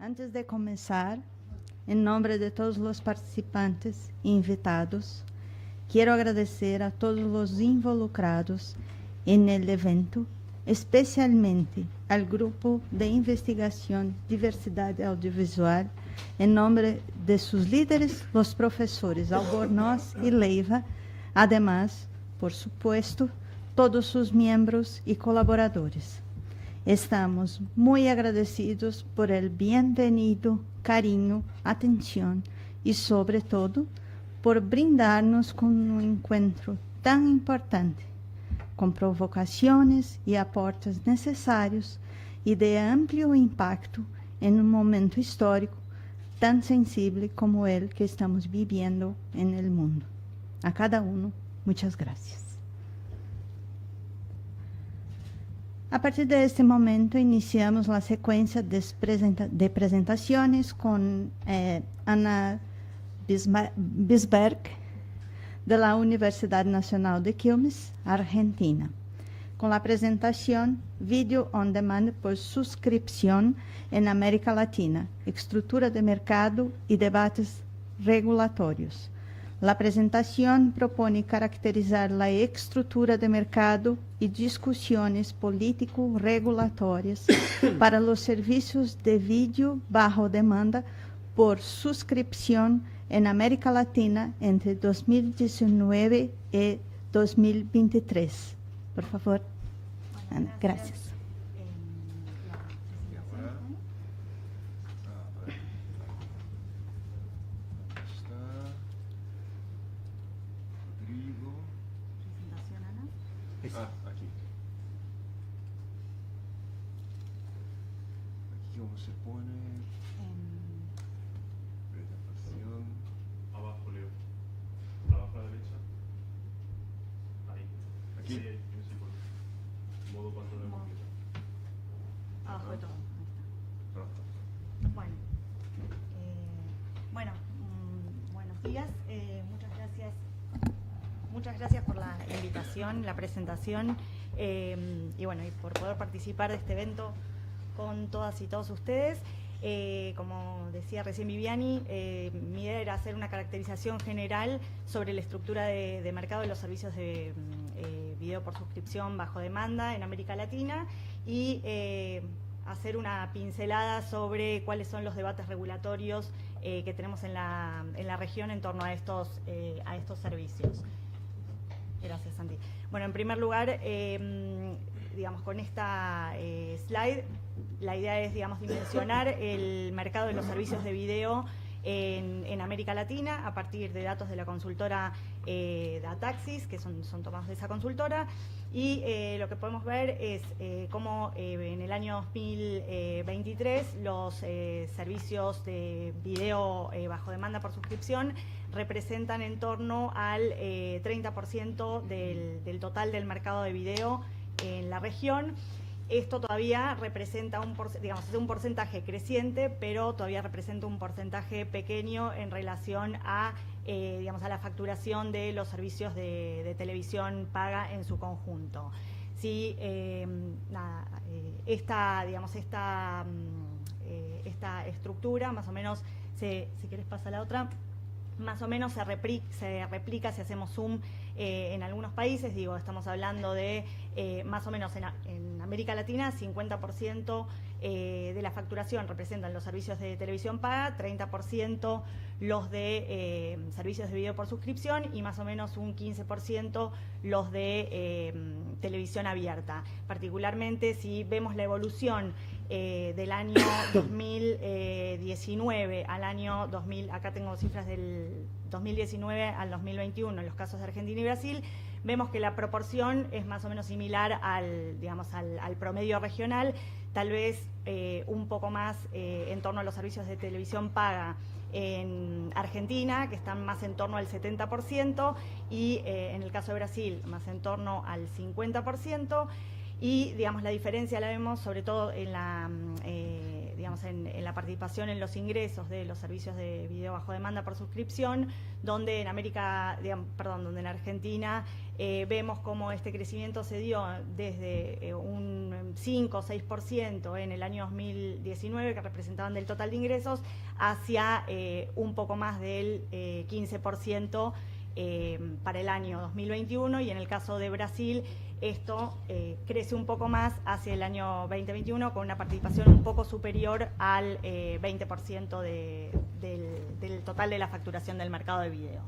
Antes de comenzar, en nombre de todos los participantes e invitados, quiero agradecer a todos los involucrados en el evento, especialmente al Grupo de Investigación Diversidad Audiovisual, en nombre de sus líderes, los profesores Albornoz y Leiva, además, por supuesto, todos sus miembros y colaboradores. Estamos muy agradecidos por el bienvenido, cariño, atención y, sobre todo, por brindarnos con un encuentro tan importante, con provocaciones y aportes necesarios y de amplio impacto en un momento histórico tan sensible como el que estamos viviendo en el mundo. A cada uno, muchas gracias. A partir de este momento, iniciamos la secuencia de presentaciones con Ana Bisberg, de la Universidad Nacional de Quilmes, Argentina, con la presentación Video on Demand por suscripción en América Latina, estructura de mercado y debates regulatorios. La presentación propone caracterizar la estructura de mercado y discusiones político-regulatorias para los servicios de vídeo bajo demanda por suscripción en América Latina entre 2019 y 2023. Por favor, Ana, gracias. Aquí. Aquí cómo se pone. Presentación. Abajo, Leo. Abajo a la derecha. Ahí. Aquí. Sí, ahí. Modo control de movilidad. Abajo de todo. Pronto. Buenos días. Muchas gracias por la invitación, la presentación y por poder participar de este evento con todas y todos ustedes. Como decía recién Viviani, mi idea era hacer una caracterización general sobre la estructura de mercado de los servicios de video por suscripción bajo demanda en América Latina y hacer una pincelada sobre cuáles son los debates regulatorios que tenemos en la región en torno a estos servicios. Gracias, Santi. Bueno, en primer lugar, con esta slide, la idea es, dimensionar el mercado de los servicios de video en América Latina a partir de datos de la consultora Dataxis, que son tomados de esa consultora, y lo que podemos ver es cómo en el año 2023 los servicios de video bajo demanda por suscripción representan en torno al 30% del total del mercado de video en la región. Esto todavía representa es un porcentaje creciente, pero todavía representa un porcentaje pequeño en relación a la facturación de los servicios de televisión paga en su conjunto. Sí, esta estructura, más o menos, si querés pasar a la otra, más o menos se replica si hacemos zoom en algunos países. Estamos hablando de más o menos en América Latina, 50% de la facturación representan los servicios de televisión paga, 30% los de servicios de video por suscripción y más o menos un 15% los de televisión abierta. Particularmente si vemos la evolución del año 2019 al año 2000, acá tengo cifras del 2019 al 2021 en los casos de Argentina y Brasil, vemos que la proporción es más o menos similar al promedio regional, tal vez un poco más en torno a los servicios de televisión paga en Argentina, que están más en torno al 70%, y en el caso de Brasil, más en torno al 50%. Y, la diferencia la vemos sobre todo en digamos, en la participación en los ingresos de los servicios de video bajo demanda por suscripción, donde en donde en Argentina vemos cómo este crecimiento se dio desde un 5 o 6% en el año 2019, que representaban del total de ingresos, hacia un poco más del 15% para el año 2021, y en el caso de Brasil esto crece un poco más hacia el año 2021 con una participación un poco superior al 20% del total de la facturación del mercado de video.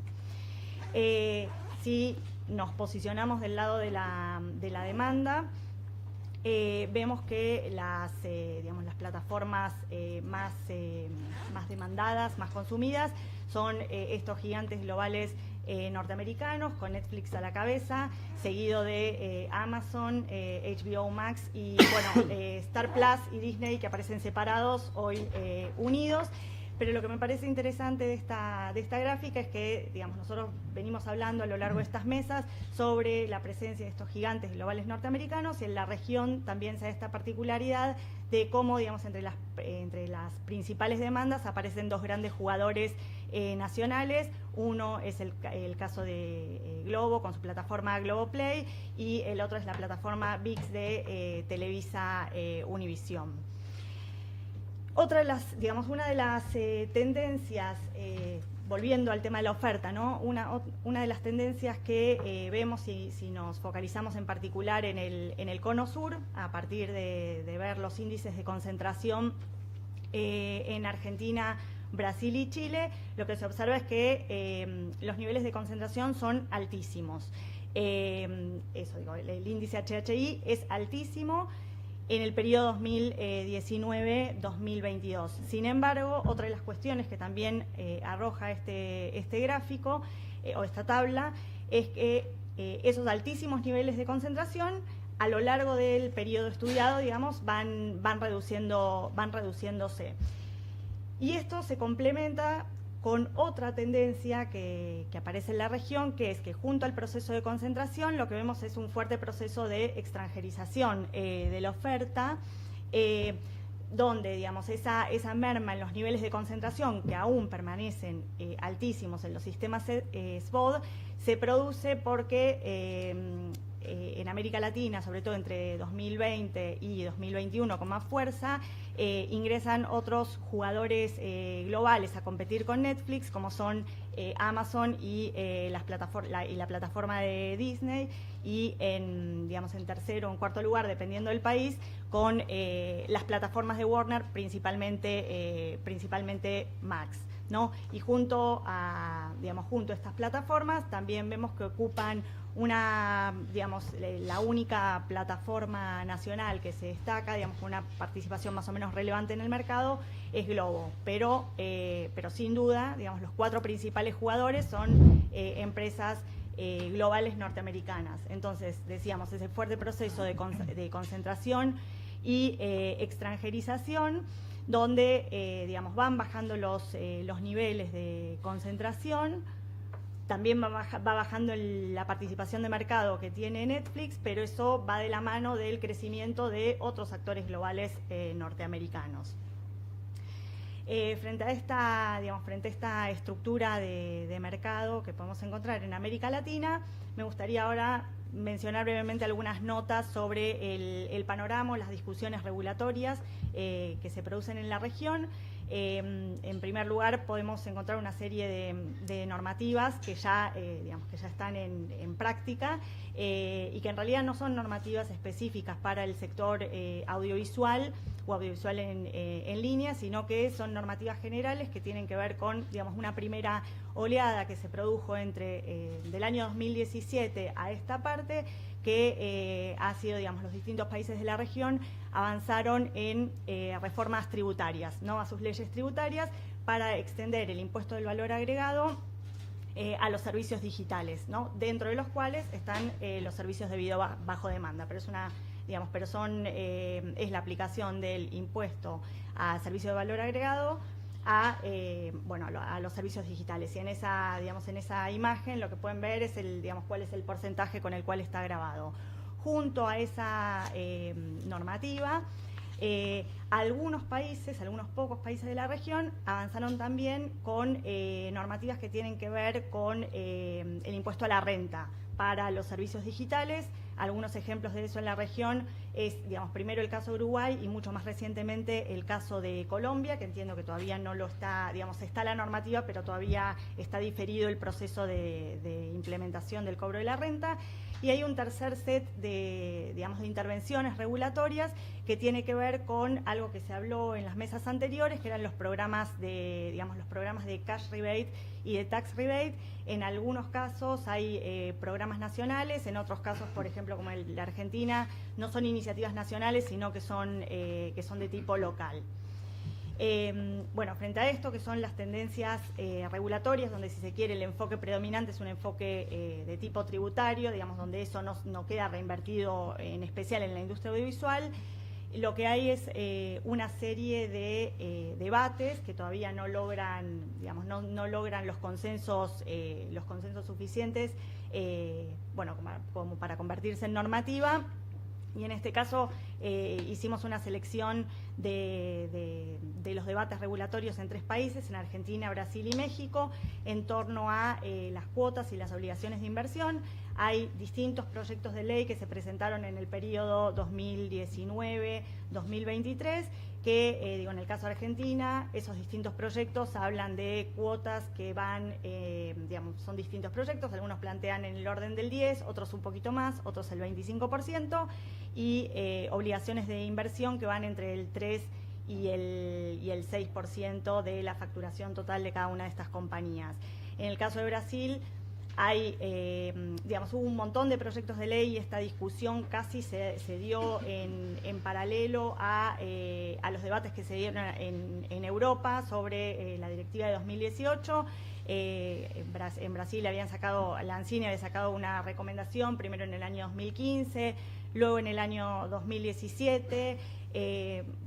Si nos posicionamos del lado de la demanda, vemos que las plataformas más demandadas, más consumidas, son estos gigantes globales norteamericanos, con Netflix a la cabeza, seguido de Amazon, HBO Max y Star Plus y Disney, que aparecen separados, hoy unidos. Pero lo que me parece interesante de esta gráfica es que, digamos, nosotros venimos hablando a lo largo de estas mesas sobre la presencia de estos gigantes globales norteamericanos, y en la región también se da esta particularidad de cómo, digamos, entre las principales demandas aparecen dos grandes jugadores nacionales. Uno es el caso de Globo con su plataforma Globoplay, y el otro es la plataforma ViX de Televisa Univisión. Una de las tendencias, volviendo al tema de la oferta, ¿no? Una de las tendencias que vemos si nos focalizamos en particular en el cono sur, a partir de ver los índices de concentración en Argentina, Brasil y Chile, lo que se observa es que los niveles de concentración son altísimos. El índice HHI es altísimo en el periodo 2019-2022. Sin embargo, otra de las cuestiones que también arroja este gráfico o esta tabla es que esos altísimos niveles de concentración a lo largo del periodo estudiado, digamos, van reduciéndose. Y esto se complementa con otra tendencia que aparece en la región, que es que junto al proceso de concentración lo que vemos es un fuerte proceso de extranjerización de la oferta, donde, digamos, esa merma en los niveles de concentración, que aún permanecen altísimos en los sistemas SVOD, se produce porque en América Latina, sobre todo entre 2020 y 2021 con más fuerza, ingresan otros jugadores globales a competir con Netflix, como son Amazon y la plataforma de Disney, y en tercero o en cuarto lugar, dependiendo del país, con las plataformas de Warner, principalmente Max, ¿no? Y junto a estas plataformas también vemos que ocupan la única plataforma nacional que se destaca, con una participación más o menos relevante en el mercado, es Globo, pero sin duda, los cuatro principales jugadores son empresas globales norteamericanas. Entonces, decíamos, ese fuerte proceso de concentración y extranjerización, donde van bajando los niveles de concentración. También va bajando la participación de mercado que tiene Netflix, pero eso va de la mano del crecimiento de otros actores globales norteamericanos. Frente a esta estructura de mercado que podemos encontrar en América Latina, me gustaría ahora mencionar brevemente algunas notas sobre el panorama, las discusiones regulatorias que se producen en la región. En primer lugar, podemos encontrar una serie de normativas que ya están en práctica y que en realidad no son normativas específicas para el sector audiovisual o audiovisual en línea, sino que son normativas generales que tienen que ver con, una primera oleada que se produjo del año 2017 a esta parte, que ha sido, los distintos países de la región avanzaron en reformas tributarias, a sus leyes tributarias, para extender el impuesto del valor agregado a los servicios digitales, dentro de los cuales están los servicios de video bajo demanda, pero es la aplicación del impuesto a servicio de valor agregado a los servicios digitales. Y en esa imagen lo que pueden ver es cuál es el porcentaje con el cual está grabado. Junto a esa normativa Algunos países, algunos pocos países de la región, avanzaron también con normativas que tienen que ver con el impuesto a la renta para los servicios digitales. Algunos ejemplos de eso en la región es, digamos, primero el caso de Uruguay y mucho más recientemente el caso de Colombia, que entiendo que todavía no lo está, digamos, está la normativa, pero todavía está diferido el proceso de implementación del cobro de la renta. Y hay un tercer set de, digamos, de intervenciones regulatorias que tiene que ver con algo que se habló en las mesas anteriores, que eran los programas de, digamos, los programas de cash rebate y de tax rebate. En algunos casos hay programas nacionales, en otros casos, por ejemplo, como el de la Argentina, no son iniciativas nacionales, sino que son de tipo local. Bueno, frente a esto, que son las tendencias regulatorias, donde, si se quiere, el enfoque predominante es un enfoque de tipo tributario, digamos, donde eso no queda reinvertido en especial en la industria audiovisual, lo que hay es una serie de debates que todavía no logran, digamos, no logran los consensos suficientes, bueno, como para convertirse en normativa. Y en este caso hicimos una selección de los debates regulatorios en 3 países, en Argentina, Brasil y México, en torno a las cuotas y las obligaciones de inversión. Hay distintos proyectos de ley que se presentaron en el periodo 2019-2023, que, digo, en el caso de Argentina, esos distintos proyectos hablan de cuotas que van, digamos, son distintos proyectos, algunos plantean en el orden del 10, otros un poquito más, otros el 25%, y obligaciones de inversión que van entre el 3 y el 6% de la facturación total de cada una de estas compañías. En el caso de Brasil, hay, digamos, hubo un montón de proyectos de ley y esta discusión casi se dio en paralelo a los debates que se dieron en Europa sobre la directiva de 2018. En Brasil la ANCINE había sacado una recomendación, primero en el año 2015, luego en el año 2017.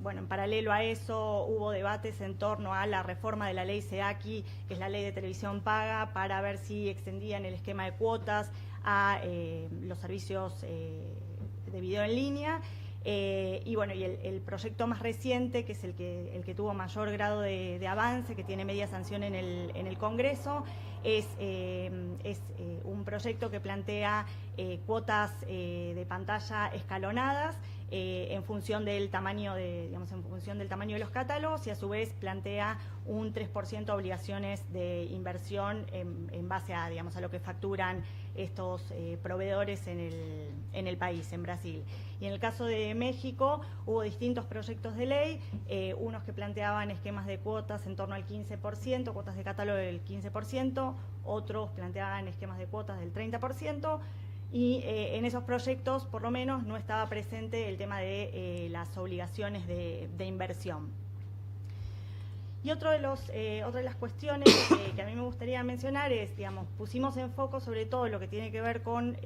Bueno, en paralelo a eso hubo debates en torno a la reforma de la ley SEACI, que es la ley de televisión paga, para ver si extendían el esquema de cuotas a los servicios de video en línea. Y bueno, y el proyecto más reciente, que es el que tuvo mayor grado de avance, que tiene media sanción en el Congreso, es un proyecto que plantea cuotas de pantalla escalonadas en función del tamaño de los catálogos, y a su vez plantea un 3% de obligaciones de inversión en base a, digamos, a lo que facturan estos proveedores en el país, en Brasil. Y en el caso de México hubo distintos proyectos de ley, unos que planteaban esquemas de cuotas en torno al 15%, cuotas de catálogo del 15%, otros planteaban esquemas de cuotas del 30%, y en esos proyectos, por lo menos, no estaba presente el tema de las obligaciones de inversión. Y otra de las cuestiones que a mí me gustaría mencionar es, digamos, pusimos en foco sobre todo lo que tiene que ver con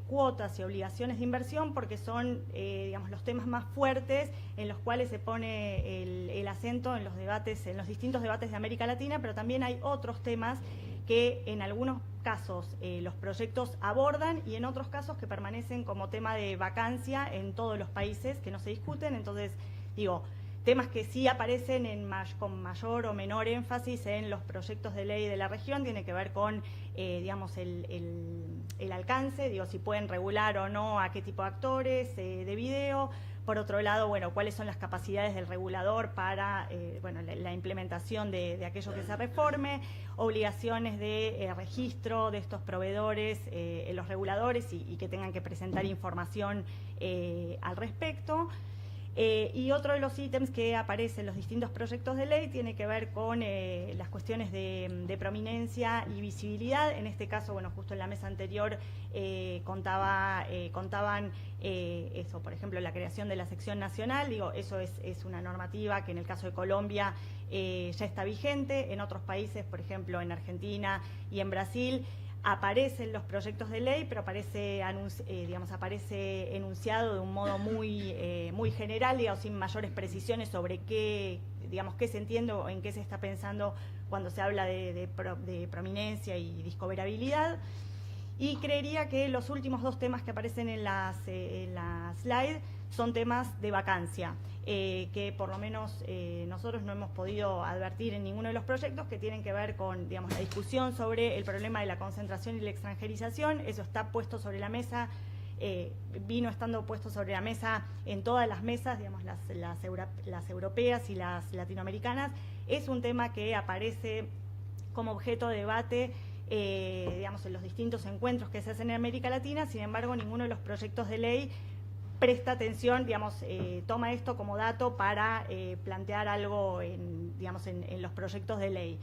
cuotas y obligaciones de inversión, porque son, digamos, los temas más fuertes en los cuales se pone el acento en los distintos debates de América Latina, pero también hay otros temas que en algunos casos los proyectos abordan y en otros casos que permanecen como tema de vacancia en todos los países, que no se discuten. Entonces, digo, temas que sí aparecen con mayor o menor énfasis en los proyectos de ley de la región, tiene que ver con, digamos, el alcance, digo, si pueden regular o no a qué tipo de actores de video. Por otro lado, bueno, cuáles son las capacidades del regulador para bueno, la implementación de aquello que se reforme, obligaciones de registro de estos proveedores en los reguladores y que tengan que presentar información al respecto. Y otro de los ítems que aparece en los distintos proyectos de ley tiene que ver con las cuestiones de prominencia y visibilidad. En este caso, bueno, justo en la mesa anterior contaban eso, por ejemplo, la creación de la sección nacional. Digo, eso es una normativa que en el caso de Colombia ya está vigente. En otros países, por ejemplo, en Argentina y en Brasil, aparecen los proyectos de ley, pero aparece enunciado de un modo muy general, digamos, sin mayores precisiones sobre qué se entiende o en qué se está pensando cuando se habla de prominencia y discoverabilidad. Y creería que los últimos dos temas que aparecen en la slide son temas de vacancia, que por lo menos nosotros no hemos podido advertir en ninguno de los proyectos, que tienen que ver con, digamos, la discusión sobre el problema de la concentración y la extranjerización. Eso está puesto sobre la mesa, vino estando puesto sobre la mesa en todas las mesas, digamos, las europeas y las latinoamericanas. Es un tema que aparece como objeto de debate, digamos, en los distintos encuentros que se hacen en América Latina. Sin embargo, ninguno de los proyectos de ley presta atención, digamos, toma esto como dato para plantear algo en, digamos, en los proyectos de ley.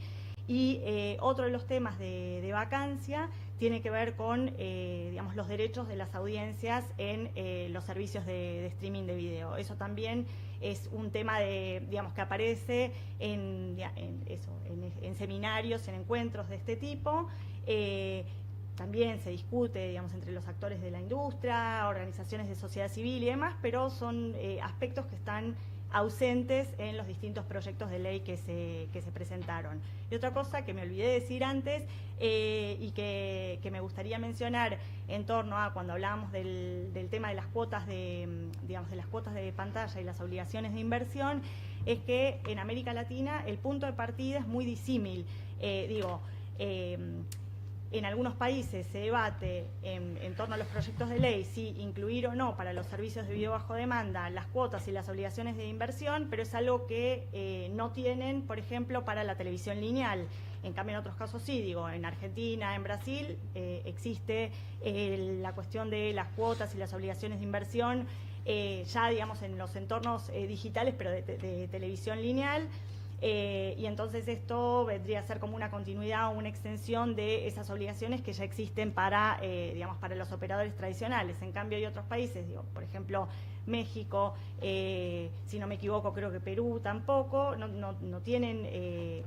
Y otro de los temas de vacancia tiene que ver con, digamos, los derechos de las audiencias en los servicios de streaming de video. Eso también es un tema digamos, que aparece en seminarios, en encuentros de este tipo. También se discute, digamos, entre los actores de la industria, organizaciones de sociedad civil y demás, pero son aspectos que están ausentes en los distintos proyectos de ley que se presentaron. Y otra cosa que me olvidé de decir antes y que me gustaría mencionar en torno a cuando hablábamos del tema de las cuotas digamos, de las cuotas de pantalla y las obligaciones de inversión, es que en América Latina el punto de partida es muy disímil. En algunos países se debate en torno a los proyectos de ley si incluir o no para los servicios de video bajo demanda las cuotas y las obligaciones de inversión, pero es algo que no tienen, por ejemplo, para la televisión lineal. En cambio, en otros casos sí, en Argentina, en Brasil, existe la cuestión de las cuotas y las obligaciones de inversión ya, digamos, en los entornos digitales, pero de televisión lineal. Y entonces esto vendría a ser como una continuidad o una extensión de esas obligaciones que ya existen para, digamos, para los operadores tradicionales. En cambio hay otros países, por ejemplo México, si no me equivoco creo que Perú tampoco, no tienen,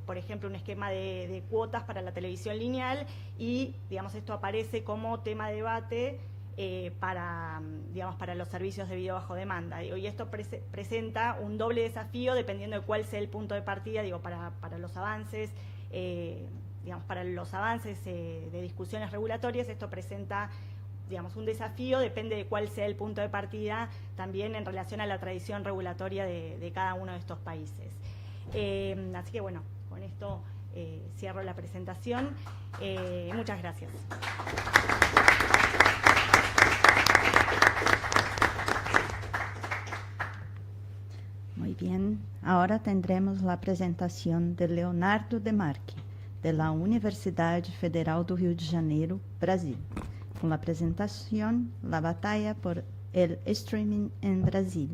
por ejemplo, un esquema de cuotas para la televisión lineal, y, digamos, esto aparece como tema de debate digamos, para los servicios de video bajo demanda. Y esto presenta un doble desafío dependiendo de cuál sea el punto de partida, para los avances, digamos, para los avances de discusiones regulatorias. Esto presenta, digamos, un desafío, depende de cuál sea el punto de partida, también en relación a la tradición regulatoria de cada uno de estos países. Así que, bueno, con esto cierro la presentación. Muchas gracias. Muy bien, ahora tendremos la presentación de Leonardo Demarque, de la Universidad Federal do Rio de Janeiro, Brasil, con la presentación La batalla por el streaming en Brasil,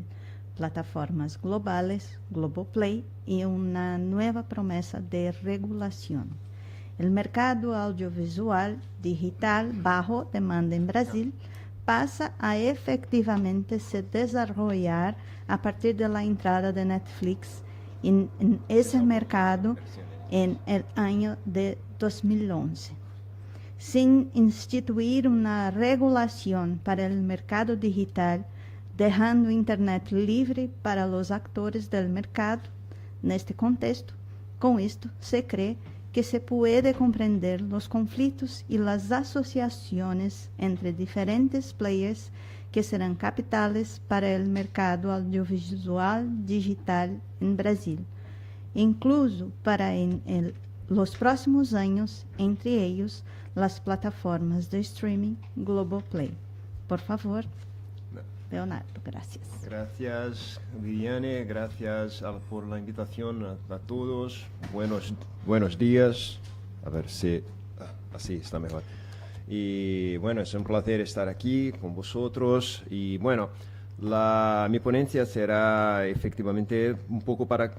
plataformas globales, Globoplay y una nueva promesa de regulación. El mercado audiovisual digital bajo demanda en Brasil pasa a efectivamente se desarrollar a partir de la entrada de Netflix en ese mercado en el año de 2011. Sin instituir una regulación para el mercado digital, dejando Internet libre para los actores del mercado, en este contexto, con esto se cree que se puede comprender los conflictos y las asociaciones entre diferentes players que serán capitales para el mercado audiovisual digital en Brasil, incluso para los próximos años, entre ellos las plataformas de streaming Globoplay. Por favor, Leonardo, gracias. Gracias, Viviane, gracias por la invitación a todos. Buenos días. A ver si así está mejor. Y bueno, es un placer estar aquí con vosotros. Y bueno, mi ponencia será efectivamente un poco para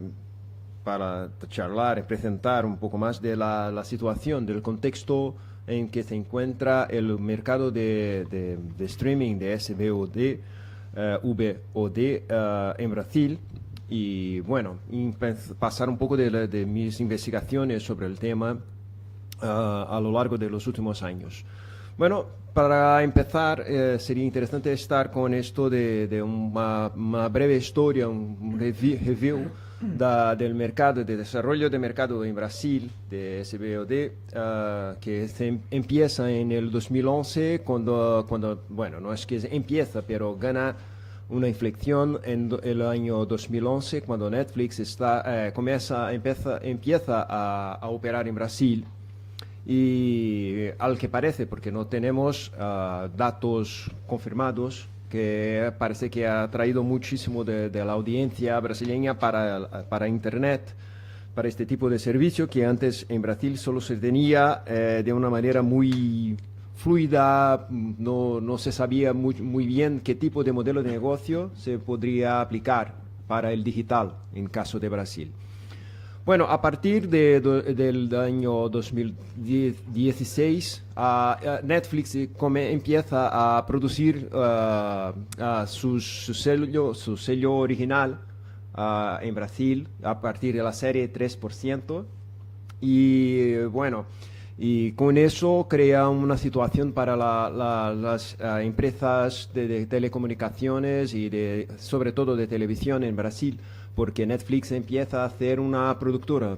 charlar y presentar un poco más de la situación, del contexto en que se encuentra el mercado de streaming de SVOD, VOD en Brasil. Y bueno, pasar un poco de mis investigaciones sobre el tema a lo largo de los últimos años. Bueno, para empezar, sería interesante estar con esto de una breve historia, un review del mercado, de desarrollo de mercado en Brasil, de SVOD, que empieza en el 2011, cuando, bueno, no es que empieza, pero gana una inflexión en el año 2011 cuando Netflix empieza a operar en Brasil y al que parece, porque no tenemos datos confirmados, que parece que ha traído muchísimo de la audiencia brasileña para Internet, para este tipo de servicio que antes en Brasil solo se tenía de una manera muy fluida, no se sabía muy bien qué tipo de modelo de negocio se podría aplicar para el digital en caso de Brasil. Bueno, a partir del año 2016, Netflix empieza a producir su sello original en Brasil a partir de la serie 3%. Y bueno, y con eso crea una situación para las empresas de telecomunicaciones y sobre todo de televisión en Brasil, porque Netflix empieza a hacer una productora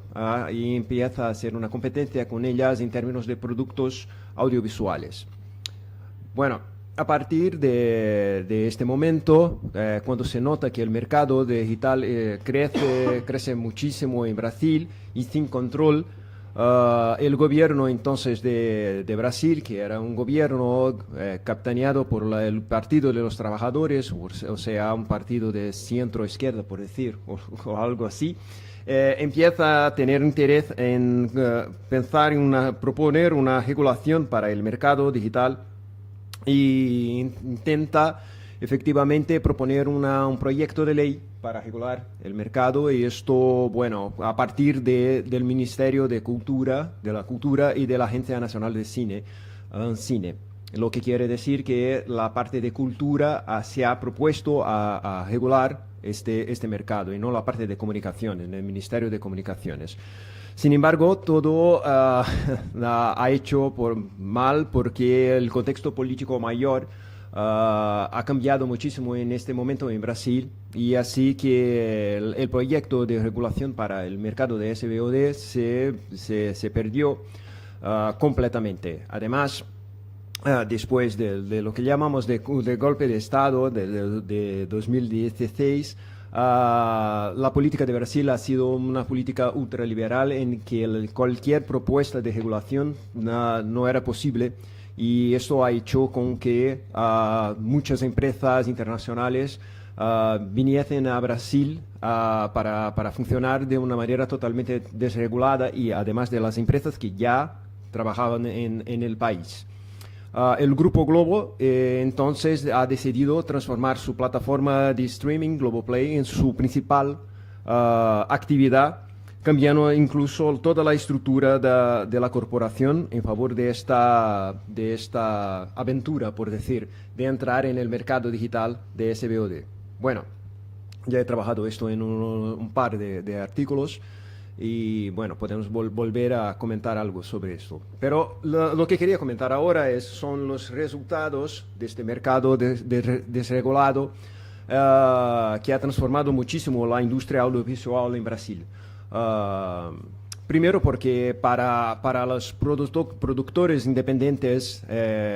y empieza a hacer una competencia con ellas en términos de productos audiovisuales. Bueno, a partir de este momento, cuando se nota que el mercado digital crece muchísimo en Brasil y sin control, el gobierno entonces de Brasil, que era un gobierno capitaneado por el Partido de los Trabajadores, o sea, un partido de centro-izquierda, por decir, o algo así, empieza a tener interés en pensar en proponer una regulación para el mercado digital y intenta efectivamente proponer un proyecto de ley para regular el mercado, y esto, bueno, a partir del Ministerio de la Cultura y de la Agencia Nacional de Cine, lo que quiere decir que la parte de cultura se ha propuesto a regular este mercado y no la parte de comunicación, en el Ministerio de Comunicaciones. Sin embargo, todo ha hecho mal porque el contexto político mayor ha cambiado muchísimo en este momento en Brasil, y así que el proyecto de regulación para el mercado de SVOD se perdió completamente. Además, después de lo que llamamos de golpe de Estado de 2016, la política de Brasil ha sido una política ultraliberal en que cualquier propuesta de regulación no era posible, y esto ha hecho con que muchas empresas internacionales viniesen a Brasil para funcionar de una manera totalmente desregulada, y además de las empresas que ya trabajaban en el país. El Grupo Globo entonces ha decidido transformar su plataforma de streaming Globoplay en su principal actividad, cambiando incluso toda la estructura de la corporación en favor de esta aventura, por decir, de entrar en el mercado digital de SVOD. Bueno, ya he trabajado esto en un par de artículos, y bueno, podemos volver a comentar algo sobre esto. Pero lo que quería comentar ahora son los resultados de este mercado desregulado que ha transformado muchísimo la industria audiovisual en Brasil. Primero porque para los productores independientes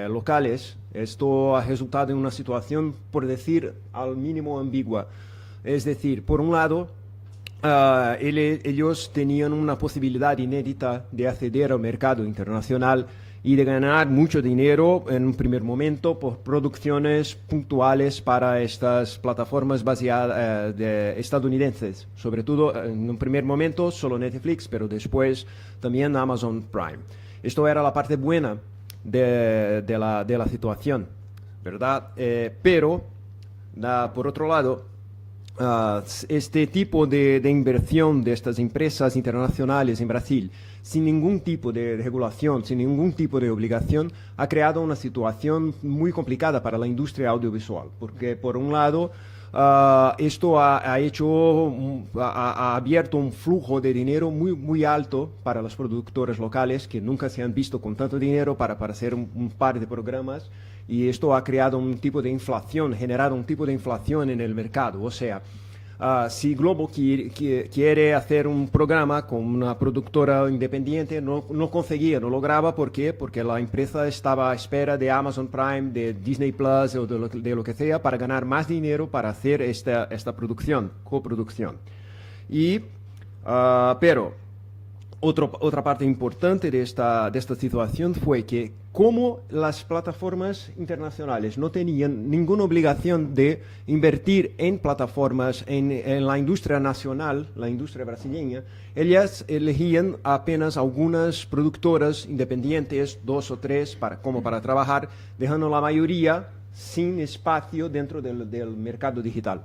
locales, esto ha resultado en una situación, por decir, al mínimo ambigua. Es decir, por un lado, ellos tenían una posibilidad inédita de acceder al mercado internacional y de ganar mucho dinero en un primer momento por producciones puntuales para estas plataformas estadounidenses, sobre todo en un primer momento solo Netflix, pero después también Amazon Prime. Esto era la parte buena de la situación, ¿verdad? Pero, por otro lado, este tipo de inversión de estas empresas internacionales en Brasil, sin ningún tipo de regulación, sin ningún tipo de obligación, ha creado una situación muy complicada para la industria audiovisual, porque por un lado esto ha abierto un flujo de dinero muy alto para los productores locales, que nunca se han visto con tanto dinero para hacer un par de programas, y esto ha creado un tipo de inflación, generado un tipo de inflación en el mercado. O sea, si Globo quiere hacer un programa con una productora independiente, no conseguía, no lograba. ¿Por qué? Porque la empresa estaba a espera de Amazon Prime, de Disney Plus o de lo que sea para ganar más dinero para hacer esta coproducción. Pero otra parte importante de esta situación fue que como las plataformas internacionales no tenían ninguna obligación de invertir en plataformas en la industria nacional, la industria brasileña, ellas elegían apenas algunas productoras independientes, 2 o 3, para trabajar, dejando la mayoría sin espacio dentro del mercado digital.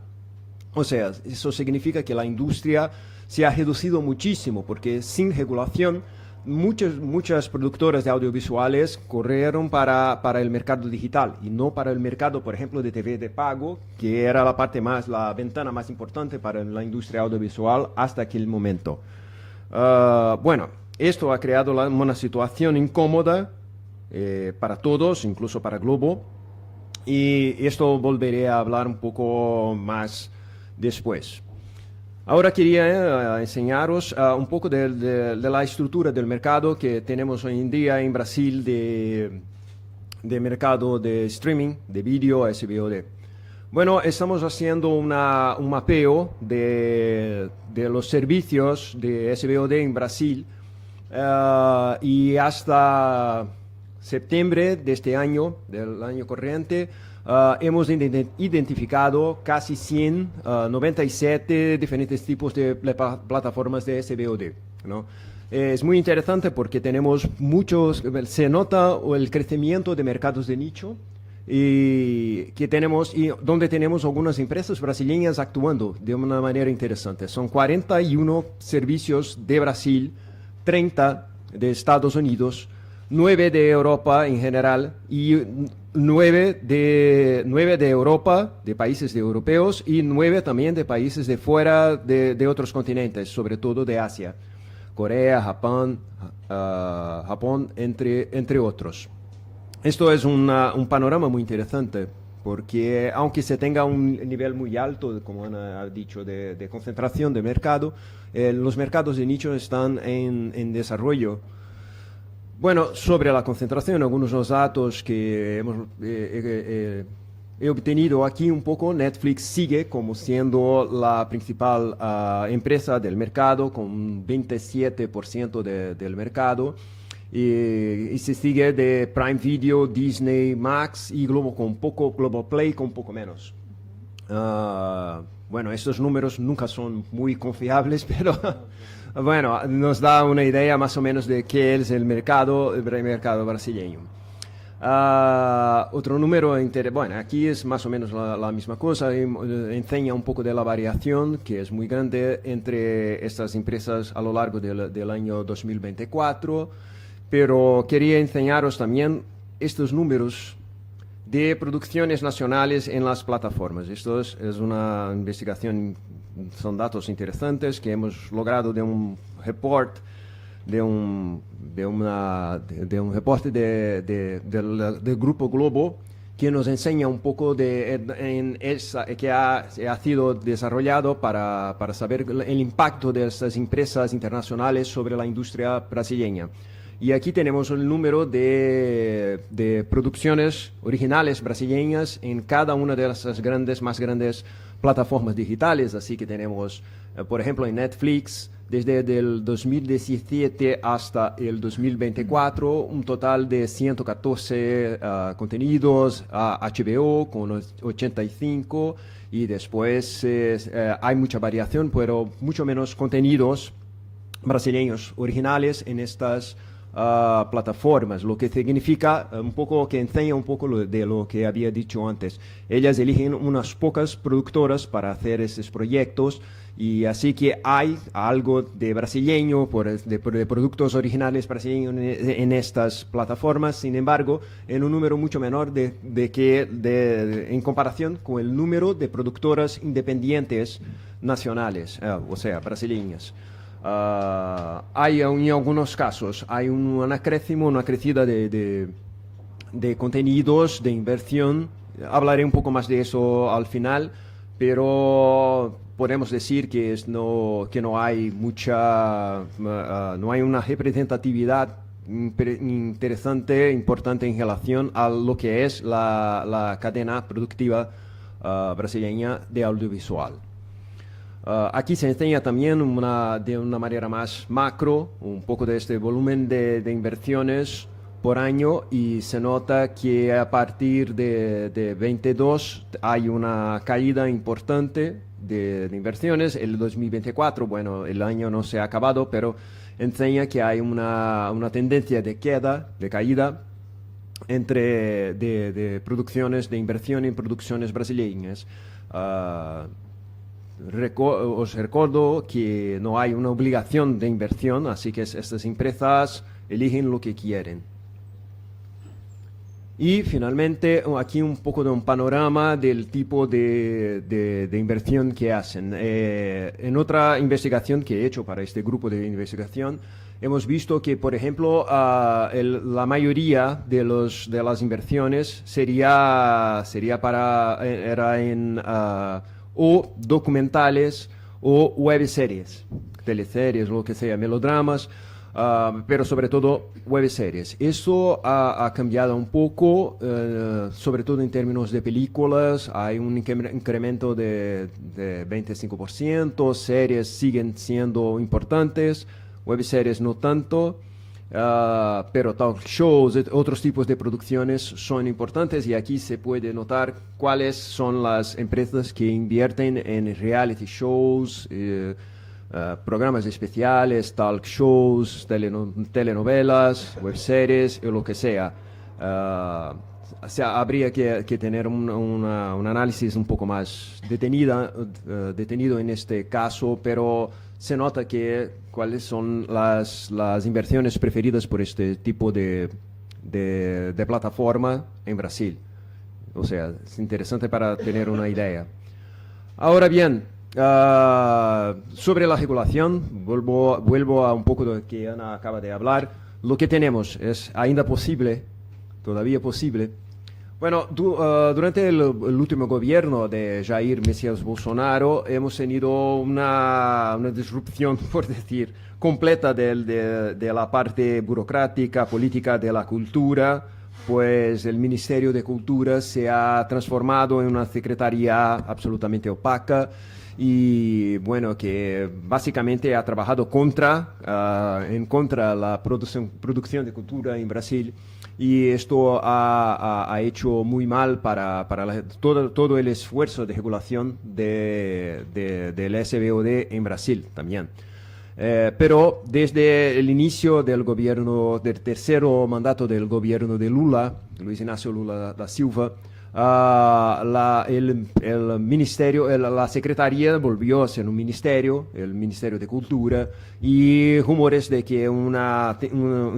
O sea, eso significa que la industria se ha reducido muchísimo, porque sin regulación muchas productoras de audiovisuales corrieron para el mercado digital y no para el mercado, por ejemplo, de TV de pago, que era la ventana más importante para la industria audiovisual hasta aquel momento. Bueno, esto ha creado una situación incómoda para todos, incluso para Globo, y esto volveré a hablar un poco más después. Ahora quería enseñaros un poco de la estructura del mercado que tenemos hoy en día en Brasil de mercado de streaming, de vídeo, SVOD. Bueno, estamos haciendo un mapeo de los servicios de SVOD en Brasil y hasta septiembre de este año, del año corriente, hemos identificado casi 97 diferentes tipos de plataformas de SVOD, ¿no? Es muy interesante porque tenemos se nota el crecimiento de mercados de nicho y donde tenemos algunas empresas brasileñas actuando de una manera interesante. Son 41 servicios de Brasil, 30 de Estados Unidos, 9 de Europa en general y 9 de Europa, de países europeos, y 9 también de países de fuera de otros continentes, sobre todo de Asia, Corea, Japón, entre otros. Esto es un panorama muy interesante, porque aunque se tenga un nivel muy alto, como Ana ha dicho, de concentración de mercado, los mercados de nicho están en desarrollo. Bueno, sobre la concentración, algunos de los datos que he obtenido aquí un poco. Netflix sigue como siendo la principal empresa del mercado, con un 27% del mercado. Y se sigue de Prime Video, Disney, Max y Globo Play con un poco menos. Bueno, estos números nunca son muy confiables, pero bueno, nos da una idea más o menos de qué es el mercado brasileño. Otro número, bueno, aquí es más o menos la misma cosa, enseña un poco de la variación que es muy grande entre estas empresas a lo largo del año 2024, pero quería enseñaros también estos números de producciones nacionales en las plataformas. Esto es una investigación, son datos interesantes que hemos logrado de un report, del Grupo Globo, que nos enseña un poco que ha sido desarrollado para saber el impacto de estas empresas internacionales sobre la industria brasileña. Y aquí tenemos el número de producciones originales brasileñas en cada una de las más grandes plataformas digitales. Así que tenemos, por ejemplo, en Netflix, desde el 2017 hasta el 2024, un total de 114 contenidos, HBO con 85, y después hay mucha variación, pero mucho menos contenidos brasileños originales en estas plataformas, lo que significa un poco, que enseña un poco de lo que había dicho antes. Ellas eligen unas pocas productoras para hacer estos proyectos, y así que hay algo de brasileño, de productos originales brasileños en estas plataformas. Sin embargo, en un número mucho menor en comparación con el número de productoras independientes nacionales, o sea, brasileñas. Hay en algunos casos hay una crecida de contenidos, de inversión. Hablaré un poco más de eso al final, pero podemos decir que, que no hay no hay una representatividad interesante, importante en relación a lo que es la cadena productiva brasileña de audiovisual. Aquí se enseña también de una manera más macro un poco de este volumen de inversiones por año, y se nota que a partir de 22 hay una caída importante de inversiones. El 2024, bueno, el año no se ha acabado, pero enseña que hay una tendencia de caída de producciones, de inversión en producciones brasileñas. Os recuerdo que no hay una obligación de inversión, así que estas empresas eligen lo que quieren. Y finalmente, aquí un poco de un panorama del tipo de inversión que hacen. En otra investigación que he hecho para este grupo de investigación, hemos visto que, por ejemplo, la mayoría de las inversiones era en o documentales o webseries, teleseries, lo que sea, melodramas, pero sobre todo webseries. Eso ha cambiado un poco, sobre todo en términos de películas. Hay un incremento de 25%, series siguen siendo importantes, webseries no tanto. Pero talk shows, otros tipos de producciones son importantes, y aquí se puede notar cuáles son las empresas que invierten en reality shows, programas especiales, talk shows, telenovelas, webseries o lo que sea. O sea, habría que tener un análisis un poco más detenido en este caso, pero se nota cuáles son las inversiones preferidas por este tipo de plataforma en Brasil. O sea, es interesante para tener una idea. Ahora bien, sobre la regulación, vuelvo a un poco de lo que Ana acaba de hablar. Lo que tenemos es todavía posible. Bueno, durante el último gobierno de Jair Messias Bolsonaro hemos tenido una disrupción, por decir, completa de la parte burocrática, política de la cultura, pues el Ministerio de Cultura se ha transformado en una secretaría absolutamente opaca y, bueno, que básicamente ha trabajado en contra de la producción de cultura en Brasil. Y esto ha hecho muy mal para todo el esfuerzo de regulación del SVOD en Brasil también. Pero desde el inicio del tercero mandato del gobierno de Lula, Luis Inácio Lula da Silva, el ministerio, la secretaría volvió a ser un ministerio, el Ministerio de Cultura, y rumores de que un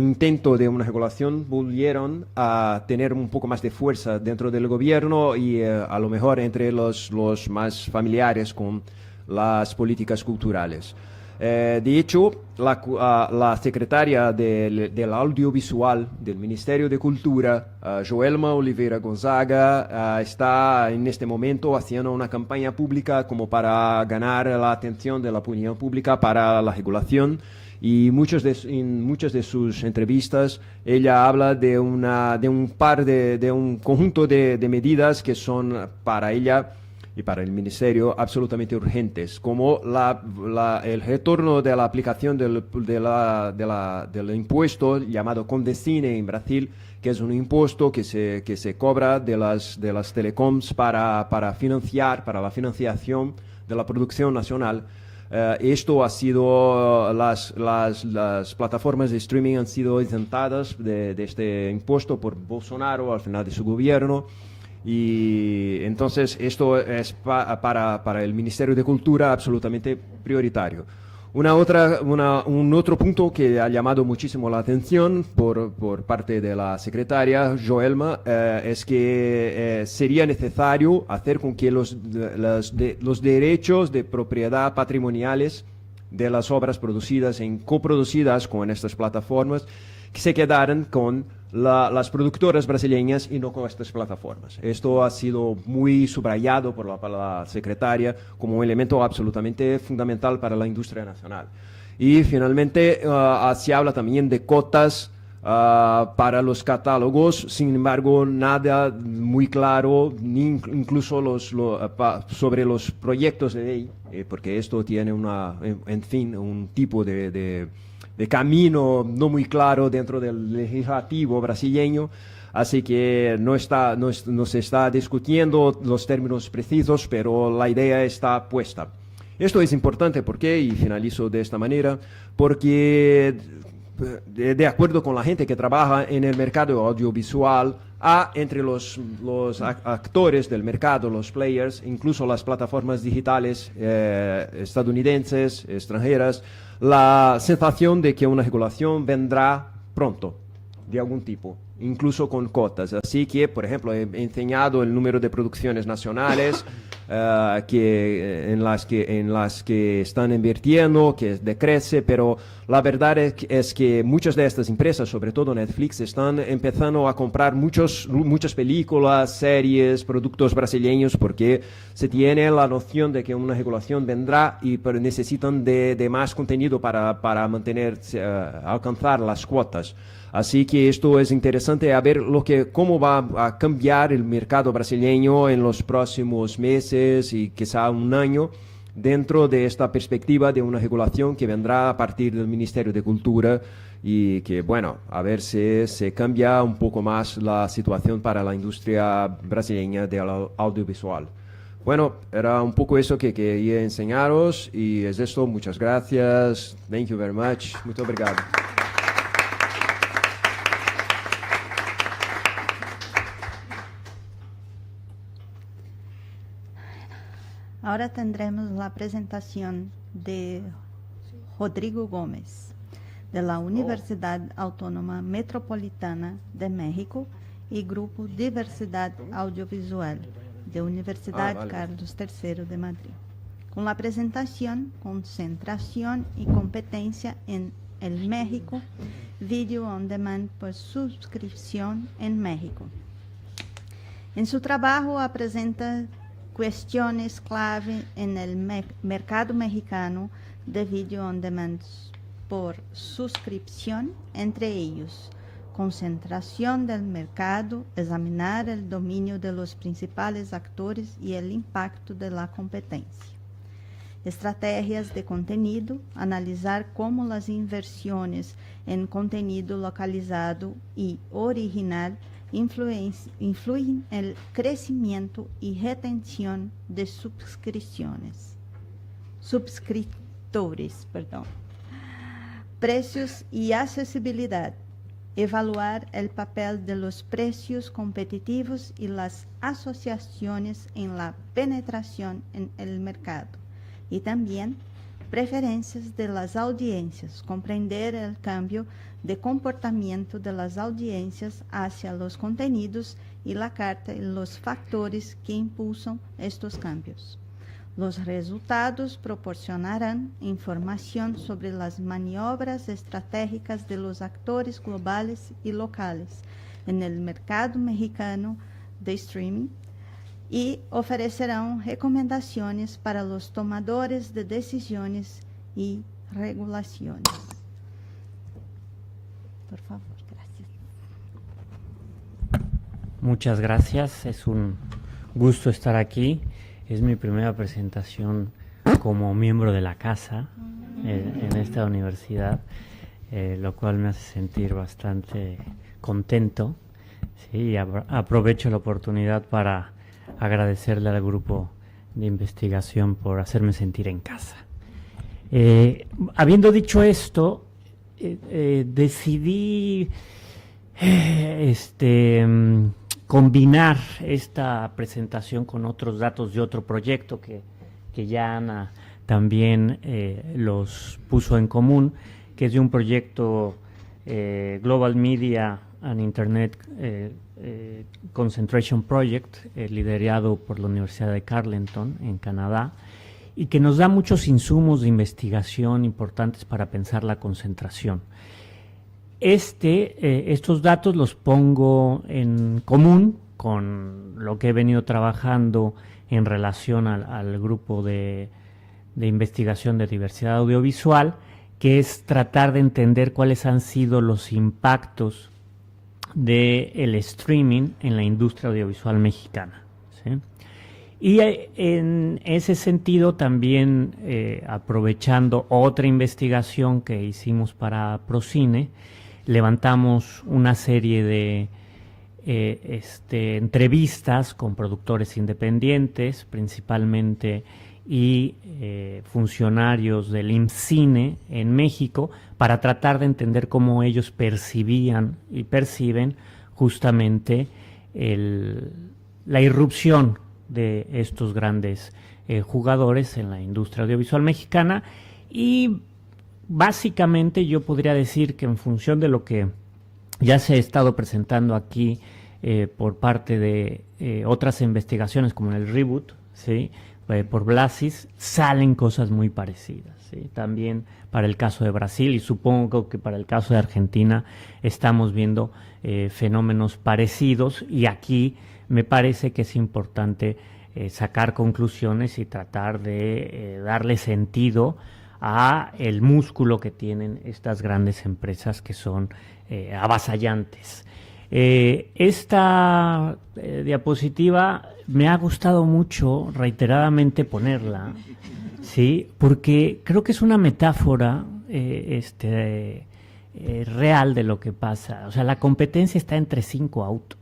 intento de una regulación volvieron a tener un poco más de fuerza dentro del gobierno y a lo mejor entre los más familiares con las políticas culturales. De hecho, la secretaria del audiovisual del Ministerio de Cultura, Joelma Oliveira Gonzaga, está en este momento haciendo una campaña pública como para ganar la atención de la opinión pública para la regulación, y en muchas de sus entrevistas ella habla de un conjunto de medidas que son para ella y para el Ministerio absolutamente urgentes, como el retorno de la aplicación del impuesto llamado Condecine en Brasil, que es un impuesto que se cobra de las telecoms para la financiación de la producción nacional. Esto ha sido, las plataformas de streaming han sido exentadas de este impuesto por Bolsonaro al final de su gobierno. Y entonces esto es para el Ministerio de Cultura absolutamente prioritario. Un otro punto que ha llamado muchísimo la atención por parte de la secretaria Joelma es que sería necesario hacer con que los derechos de propiedad patrimoniales de las obras coproducidas con estas plataformas que se quedaran con las productoras brasileñas y no con estas plataformas. Esto ha sido muy subrayado por la secretaria como un elemento absolutamente fundamental para la industria nacional. Y finalmente se habla también de cotas para los catálogos, sin embargo nada muy claro, ni incluso sobre los proyectos de ley, porque esto tiene en fin, un tipo de camino no muy claro dentro del legislativo brasileño, así que no se está discutiendo los términos precisos, pero la idea está puesta. Esto es importante porque, y finalizo de esta manera, porque de acuerdo con la gente que trabaja en el mercado audiovisual, entre los actores del mercado, los players, incluso las plataformas digitales estadounidenses, extranjeras, la sensación de que una regulación vendrá pronto, de algún tipo, incluso con cotas. Así que, por ejemplo, he enseñado el número de producciones nacionales en las que están invirtiendo, que decrece, pero la verdad es que muchas de estas empresas, sobre todo Netflix, están empezando a comprar muchas películas, series, productos brasileños, porque se tiene la noción de que una regulación vendrá pero necesitan de más contenido para alcanzar las cuotas. Así que esto es interesante a ver cómo va a cambiar el mercado brasileño en los próximos meses y quizá un año, dentro de esta perspectiva de una regulación que vendrá a partir del Ministerio de Cultura y que, bueno, a ver si se cambia un poco más la situación para la industria brasileña del audiovisual. Bueno, era un poco eso que quería enseñaros y es esto. Muchas gracias. Thank you very much. Muito obrigado. Ahora tendremos la presentación de Rodrigo Gómez, de la Universidad Autónoma Metropolitana de México y Grupo Diversidad Audiovisual, de Universidad Carlos III de Madrid, con la presentación Concentración y Competencia en el México, Video on Demand por suscripción en México. En su trabajo presenta cuestiones clave en el mercado mexicano de video on demand por suscripción, entre ellos concentración del mercado, examinar el dominio de los principales actores y el impacto de la competencia. Estrategias de contenido, analizar cómo las inversiones en contenido localizado y original influyen en el crecimiento y retención de suscriptores. Precios y accesibilidad. Evaluar el papel de los precios competitivos y las asociaciones en la penetración en el mercado. Y también preferencias de las audiencias, comprender el cambio de comportamiento de las audiencias hacia los contenidos y la carta y los factores que impulsan estos cambios. Los resultados proporcionarán información sobre las maniobras estratégicas de los actores globales y locales en el mercado mexicano de streaming y ofrecerán recomendaciones para los tomadores de decisiones y regulaciones. Por favor, gracias. Muchas gracias, es un gusto estar aquí. Es mi primera presentación como miembro de la casa en esta universidad, lo cual me hace sentir bastante contento. Sí, y aprovecho la oportunidad para agradecerle al grupo de investigación por hacerme sentir en casa. Habiendo dicho esto, decidí combinar esta presentación con otros datos de otro proyecto que ya Ana también los puso en común, que es de un proyecto Global Media and Internet Concentration Project, liderado por la Universidad de Carleton en Canadá, y que nos da muchos insumos de investigación importantes para pensar la concentración. estos datos los pongo en común con lo que he venido trabajando en relación al grupo de investigación de diversidad audiovisual, que es tratar de entender cuáles han sido los impactos del streaming en la industria audiovisual mexicana, ¿sí? Y en ese sentido también, aprovechando otra investigación que hicimos para Procine, levantamos una serie de entrevistas con productores independientes, principalmente, y funcionarios del IMCINE en México, para tratar de entender cómo ellos percibían y perciben justamente la irrupción de estos grandes jugadores en la industria audiovisual mexicana. Y básicamente yo podría decir que en función de lo que ya se ha estado presentando aquí por parte de otras investigaciones como en el Reboot, ¿sí?, por Blasis, salen cosas muy parecidas, ¿sí? También para el caso de Brasil, y supongo que para el caso de Argentina estamos viendo fenómenos parecidos, y aquí me parece que es importante sacar conclusiones y tratar de darle sentido a el músculo que tienen estas grandes empresas que son avasallantes. Esta diapositiva me ha gustado mucho reiteradamente ponerla, ¿sí?, porque creo que es una metáfora real de lo que pasa. O sea, la competencia está entre 5 autos,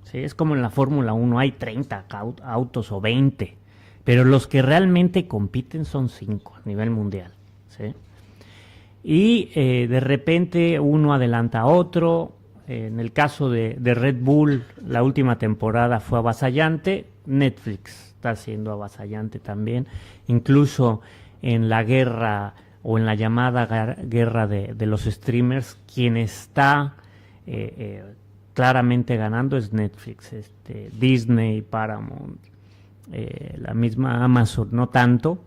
¿sí? Es como en la Fórmula 1, hay 30 autos o 20, pero los que realmente compiten son 5 a nivel mundial, ¿sí? Y de repente uno adelanta a otro. En el caso de Red Bull, la última temporada fue avasallante. Netflix está siendo avasallante también. Incluso en la guerra o en la llamada guerra de los streamers, quien está claramente ganando es Netflix. Disney, Paramount, la misma Amazon, no tanto,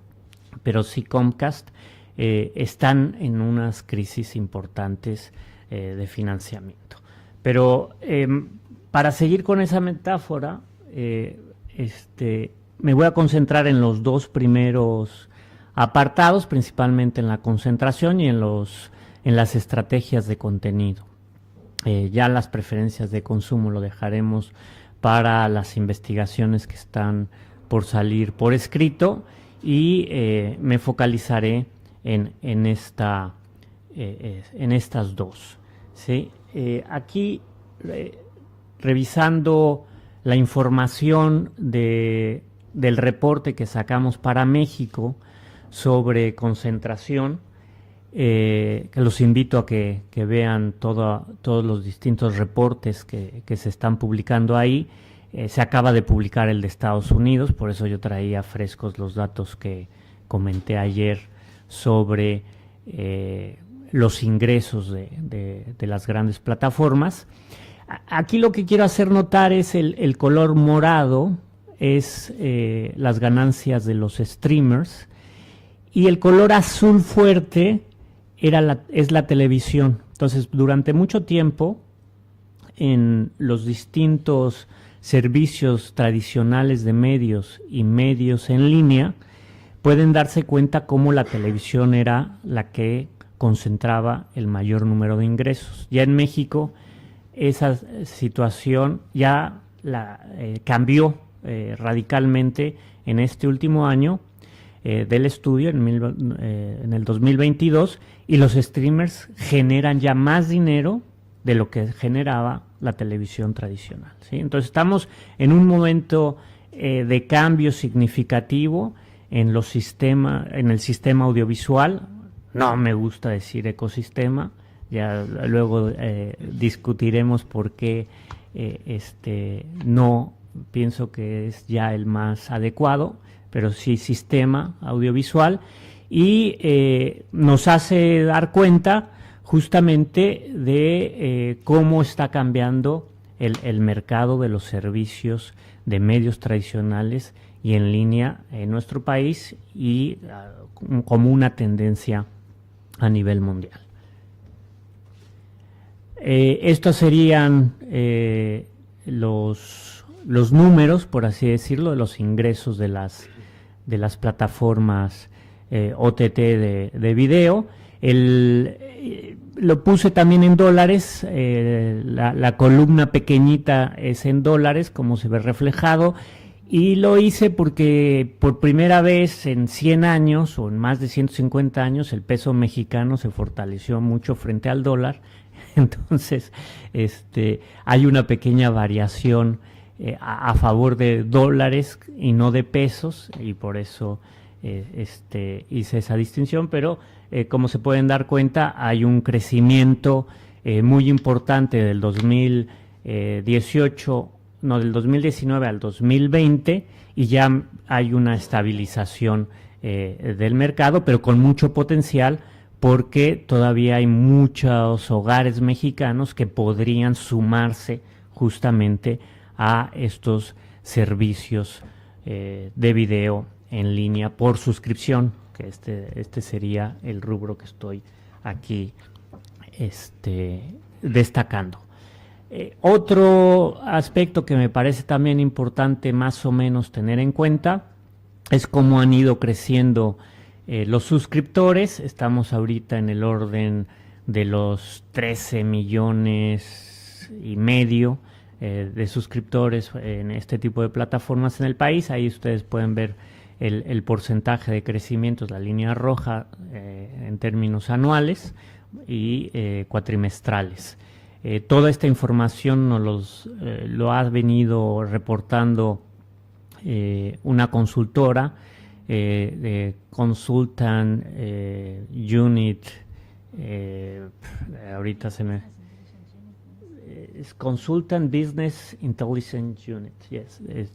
pero sí Comcast, están en unas crisis importantes de financiamiento. Pero para seguir con esa metáfora, me voy a concentrar en los 2 primeros apartados, principalmente en la concentración y en las estrategias de contenido. Ya las preferencias de consumo lo dejaremos para las investigaciones que están por salir por escrito, y me focalizaré en estas 2, ¿sí? Aquí, revisando la información del reporte que sacamos para México sobre concentración, que los invito a que vean todos los distintos reportes que se están publicando ahí. Se acaba de publicar el de Estados Unidos, por eso yo traía frescos los datos que comenté ayer sobre los ingresos de las grandes plataformas. Aquí lo que quiero hacer notar es el color morado, es las ganancias de los streamers, y el color azul fuerte es la televisión. Entonces, durante mucho tiempo, en los distintos servicios tradicionales de medios y medios en línea, pueden darse cuenta cómo la televisión era la que concentraba el mayor número de ingresos. Ya en México esa situación ya cambió radicalmente en este último año del estudio, en el 2022, y los streamers generan ya más dinero de lo que generaba la televisión tradicional, ¿sí? Entonces estamos en un momento de cambio significativo en el sistema audiovisual. No me gusta decir ecosistema, ya luego discutiremos por qué no pienso que es ya el más adecuado, pero sí sistema audiovisual, y nos hace dar cuenta justamente de cómo está cambiando el mercado de los servicios de medios tradicionales y en línea en nuestro país, y como una tendencia a nivel mundial. Estos serían los números, por así decirlo, de los ingresos de las plataformas OTT de video. Lo puse también en dólares, la columna pequeñita es en dólares, como se ve reflejado, y lo hice porque por primera vez en 100 años o en más de 150 años el peso mexicano se fortaleció mucho frente al dólar. Entonces hay una pequeña variación a favor de dólares y no de pesos, y por eso hice esa distinción, pero como se pueden dar cuenta, hay un crecimiento muy importante del 2019 al 2020, y ya hay una estabilización del mercado, pero con mucho potencial, porque todavía hay muchos hogares mexicanos que podrían sumarse justamente a estos servicios de video en línea por suscripción, que este sería el rubro que estoy aquí destacando. Otro aspecto que me parece también importante más o menos tener en cuenta es cómo han ido creciendo los suscriptores. Estamos ahorita en el orden de los 13 millones y medio de suscriptores en este tipo de plataformas en el país. Ahí ustedes pueden ver el porcentaje de crecimiento, la línea roja en términos anuales y cuatrimestrales. Toda esta información lo ha venido reportando una consultora, de Consultant Unit, ahorita se me... es Consultant Business Intelligence Unit,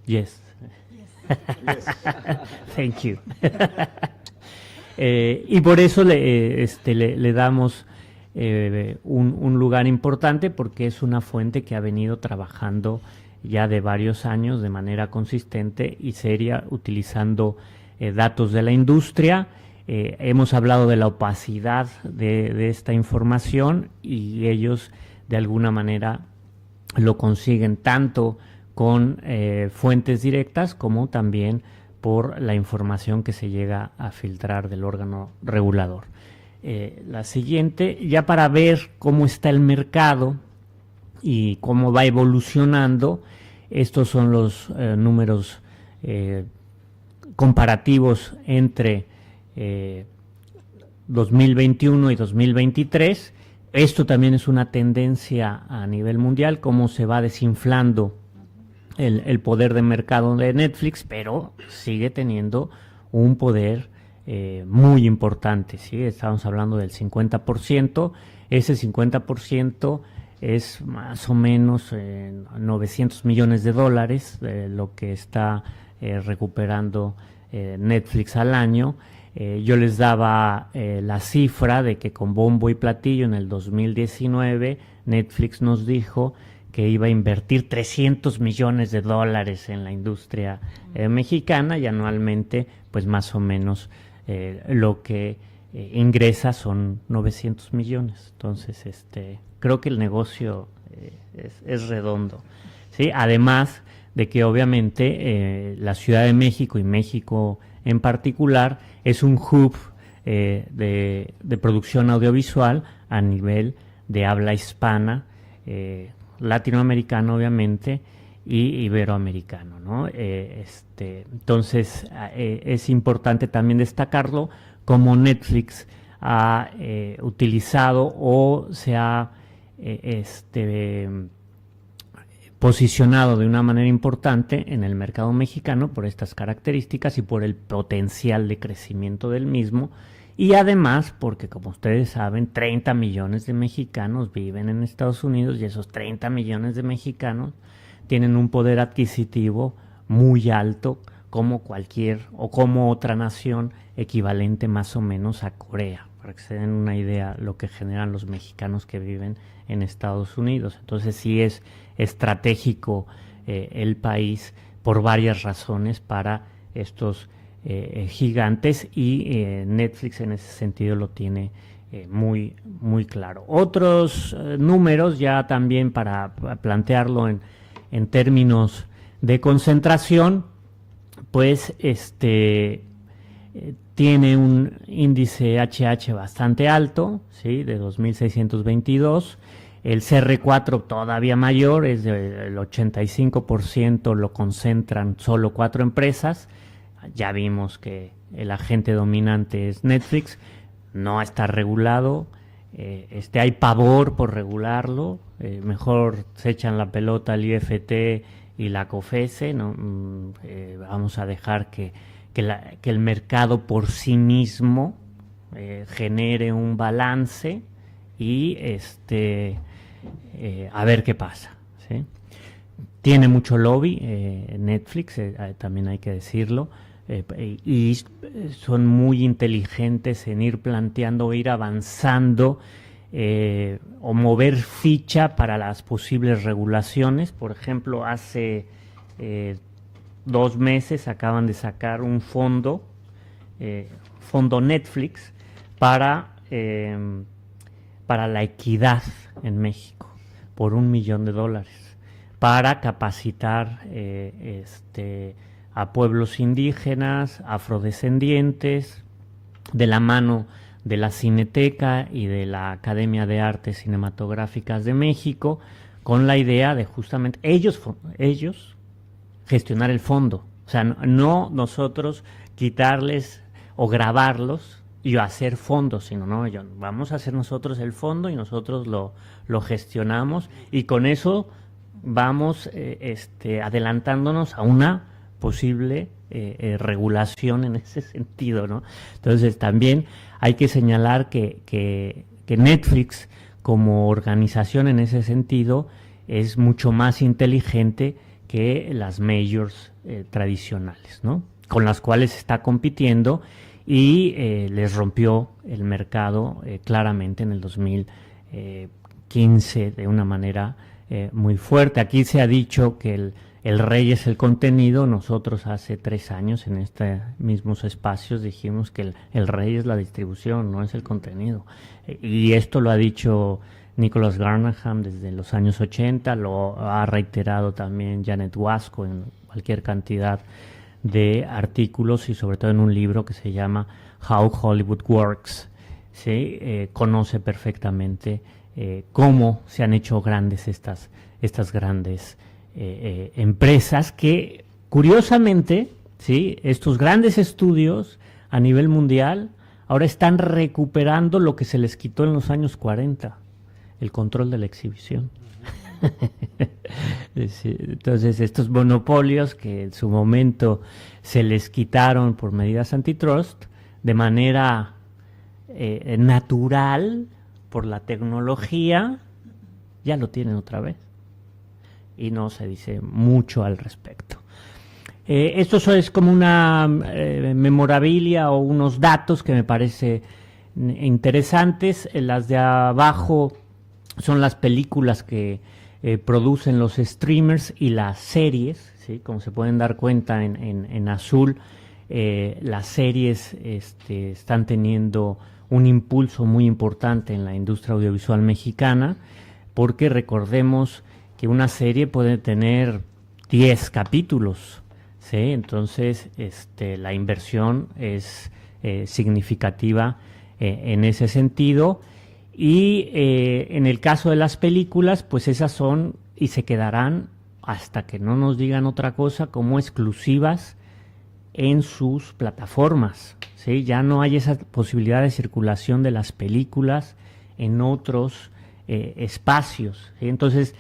yes. Thank you. Y por eso le damos un lugar importante, porque es una fuente que ha venido trabajando ya de varios años de manera consistente y seria, utilizando datos de la industria. Hemos hablado de la opacidad de esta información, y ellos de alguna manera lo consiguen tanto con fuentes directas como también por la información que se llega a filtrar del órgano regulador. La siguiente, ya para ver cómo está el mercado y cómo va evolucionando, estos son los números comparativos entre 2021 y 2023. Esto también es una tendencia a nivel mundial, cómo se va desinflando el poder de mercado de Netflix, pero sigue teniendo un poder muy importante, ¿sí? Estamos hablando del 50%, ese 50% es más o menos 900 millones de dólares, lo que está recuperando Netflix al año. Yo les daba la cifra de que con bombo y platillo en el 2019 Netflix nos dijo que iba a invertir 300 millones de dólares en la industria mexicana, y anualmente pues más o menos lo que ingresa son 900 millones. Entonces creo que el negocio es redondo, ¿sí? Además de que obviamente la Ciudad de México, y México en particular, es un hub de producción audiovisual a nivel de habla hispana, latinoamericano obviamente, y iberoamericano, ¿no? Entonces es importante también destacarlo, como Netflix ha utilizado o se ha posicionado de una manera importante en el mercado mexicano por estas características y por el potencial de crecimiento del mismo, y además porque, como ustedes saben, 30 millones de mexicanos viven en Estados Unidos, y esos 30 millones de mexicanos tienen un poder adquisitivo muy alto, como cualquier o como otra nación equivalente más o menos a Corea, para que se den una idea lo que generan los mexicanos que viven en Estados Unidos. Entonces sí es estratégico el país por varias razones para estos gigantes, y Netflix en ese sentido lo tiene muy, muy claro. Otros números, ya también para plantearlo en términos de concentración, pues tiene un índice HH bastante alto, ¿sí? De 2.622. El CR4 todavía mayor, es del 85%, lo concentran solo 4 empresas. Ya vimos que el agente dominante es Netflix, no está regulado, hay pavor por regularlo, mejor se echan la pelota al IFT y la COFESE, ¿no? Vamos a dejar que el mercado por sí mismo genere un balance y a ver qué pasa, ¿sí? Tiene mucho lobby Netflix, también hay que decirlo, y son muy inteligentes en ir planteando, ir avanzando o mover ficha para las posibles regulaciones. Por ejemplo, hace 2 meses acaban de sacar un fondo Netflix para la equidad en México, por $1 millón, para capacitar a pueblos indígenas, afrodescendientes, de la mano de la Cineteca y de la Academia de Artes Cinematográficas de México, con la idea de justamente ellos gestionar el fondo. O sea, no nosotros quitarles o grabarlos y hacer fondos, sino vamos a hacer nosotros el fondo y nosotros lo gestionamos, y con eso vamos adelantándonos a una posible regulación en ese sentido, ¿no? Entonces también hay que señalar que Netflix como organización en ese sentido es mucho más inteligente que las majors tradicionales, ¿no? Con las cuales está compitiendo, y les rompió el mercado claramente en el 2015 de una manera muy fuerte. Aquí se ha dicho que el rey es el contenido. Nosotros hace 3 años en estos mismos espacios dijimos que el rey es la distribución, no es el contenido. Y esto lo ha dicho Nicholas Garnham desde los años 80, lo ha reiterado también Janet Wasco en cualquier cantidad de artículos, y sobre todo en un libro que se llama How Hollywood Works. ¿Sí? Conoce perfectamente cómo se han hecho grandes estas grandes empresas que, curiosamente, ¿sí? Estos grandes estudios a nivel mundial ahora están recuperando lo que se les quitó en los años 40, el control de la exhibición. Entonces, estos monopolios que en su momento se les quitaron por medidas antitrust, de manera natural, por la tecnología, ya lo tienen otra vez. Y no se dice mucho al respecto. Esto es como una memorabilia o unos datos que me parece interesantes. Las de abajo son las películas que producen los streamers y las series, ¿sí? Como se pueden dar cuenta en azul, las series están teniendo un impulso muy importante en la industria audiovisual mexicana, porque recordemos que una serie puede tener 10 capítulos, ¿sí? Entonces la inversión es significativa en ese sentido. Y en el caso de las películas, pues esas son y se quedarán, hasta que no nos digan otra cosa, como exclusivas en sus plataformas, ¿sí? Ya no hay esa posibilidad de circulación de las películas en otros espacios, ¿sí? Entonces,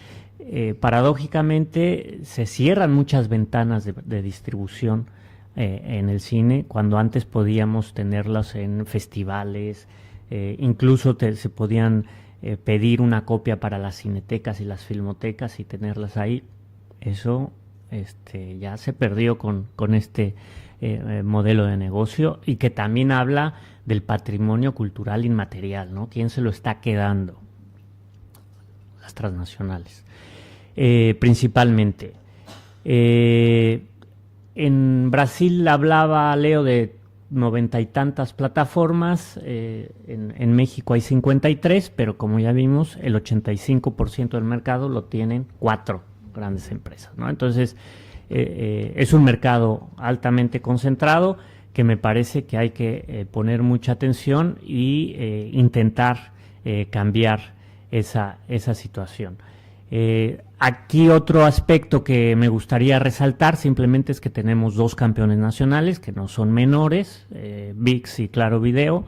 paradójicamente, se cierran muchas ventanas de distribución en el cine, cuando antes podíamos tenerlas en festivales. Incluso se podían pedir una copia para las cinetecas y las filmotecas y tenerlas ahí. Eso ya se perdió con este modelo de negocio, y que también habla del patrimonio cultural inmaterial, ¿no? ¿Quién se lo está quedando? Las transnacionales, principalmente. En Brasil hablaba Leo de 90 y tantas plataformas, en México hay 53, pero como ya vimos, el 85% del mercado lo tienen 4 grandes empresas, ¿no? Entonces, es un mercado altamente concentrado que me parece que hay que poner mucha atención y intentar cambiar esa situación. Aquí otro aspecto que me gustaría resaltar simplemente es que tenemos 2 campeones nacionales que no son menores, ViX y Claro Video.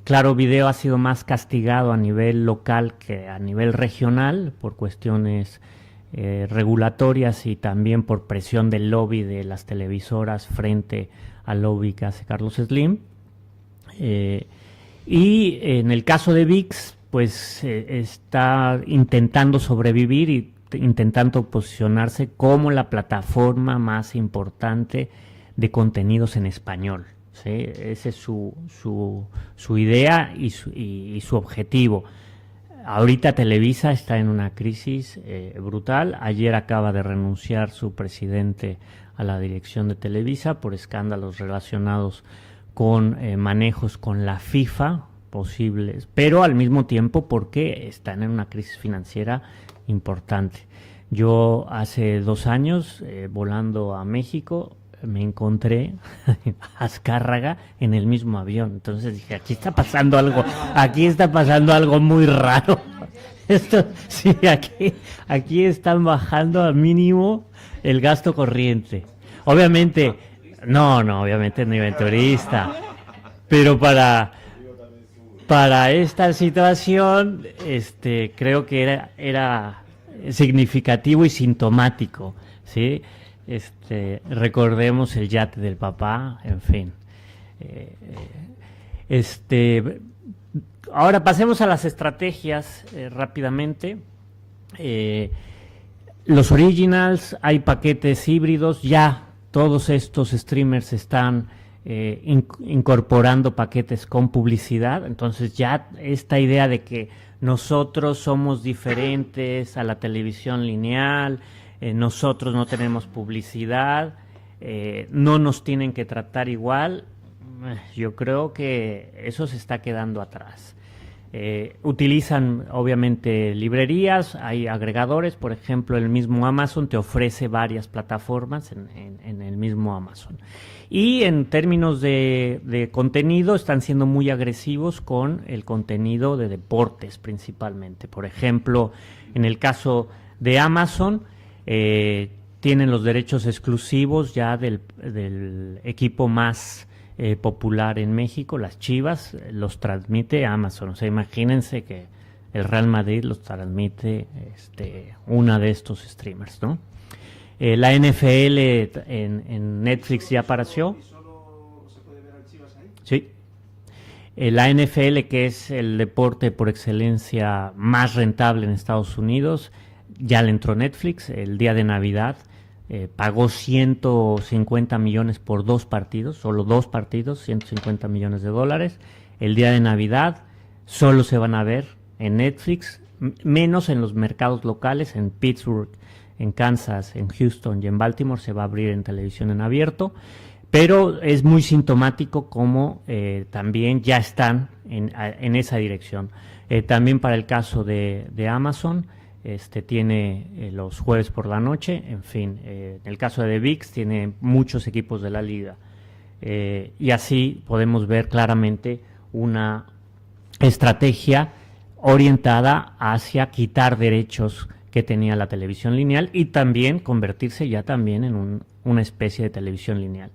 Claro Video ha sido más castigado a nivel local que a nivel regional por cuestiones regulatorias y también por presión del lobby de las televisoras frente al lobby que hace Carlos Slim. Y en el caso de ViX, pues está intentando sobrevivir y intentando posicionarse como la plataforma más importante de contenidos en español, ¿sí? Esa es su idea y su objetivo. Ahorita Televisa está en una crisis brutal. Ayer acaba de renunciar su presidente a la dirección de Televisa por escándalos relacionados con manejos con la FIFA posibles, pero al mismo tiempo porque están en una crisis financiera importante. Yo hace 2 años, volando a México, me encontré a Azcárraga en el mismo avión. Entonces dije, aquí está pasando algo muy raro. Esto, sí, aquí están bajando al mínimo el gasto corriente. Obviamente, obviamente no iba en turista, pero para esta situación, creo que era significativo y sintomático, ¿sí? Recordemos el yate del papá, en fin. Ahora pasemos a las estrategias rápidamente. Los originals, hay paquetes híbridos, ya todos estos streamers están incorporando paquetes con publicidad, entonces ya esta idea de que nosotros somos diferentes a la televisión lineal, nosotros no tenemos publicidad, no nos tienen que tratar igual, yo creo que eso se está quedando atrás. Utilizan obviamente librerías, hay agregadores, por ejemplo el mismo Amazon te ofrece varias plataformas en el mismo Amazon. Y en términos de contenido están siendo muy agresivos con el contenido de deportes principalmente. Por ejemplo, en el caso de Amazon, tienen los derechos exclusivos ya del equipo más popular en México, las Chivas, los transmite Amazon. O sea, imagínense que el Real Madrid los transmite una de estos streamers, ¿no? La NFL en Netflix ya apareció. ¿Y solo se puede ver a Chivas ahí? Sí. La NFL, que es el deporte por excelencia más rentable en Estados Unidos, ya le entró Netflix el día de Navidad. Pagó 150 millones por 2 partidos, solo 2 partidos, 150 millones de dólares. El día de Navidad solo se van a ver en Netflix, menos en los mercados locales, en Pittsburgh, en Kansas, en Houston y en Baltimore se va a abrir en televisión en abierto, pero es muy sintomático como también ya están en esa dirección. También para el caso de Amazon, tiene los jueves por la noche, en fin, en el caso de ViX tiene muchos equipos de la liga, y así podemos ver claramente una estrategia orientada hacia quitar derechos que tenía la televisión lineal y también convertirse ya también en una especie de televisión lineal.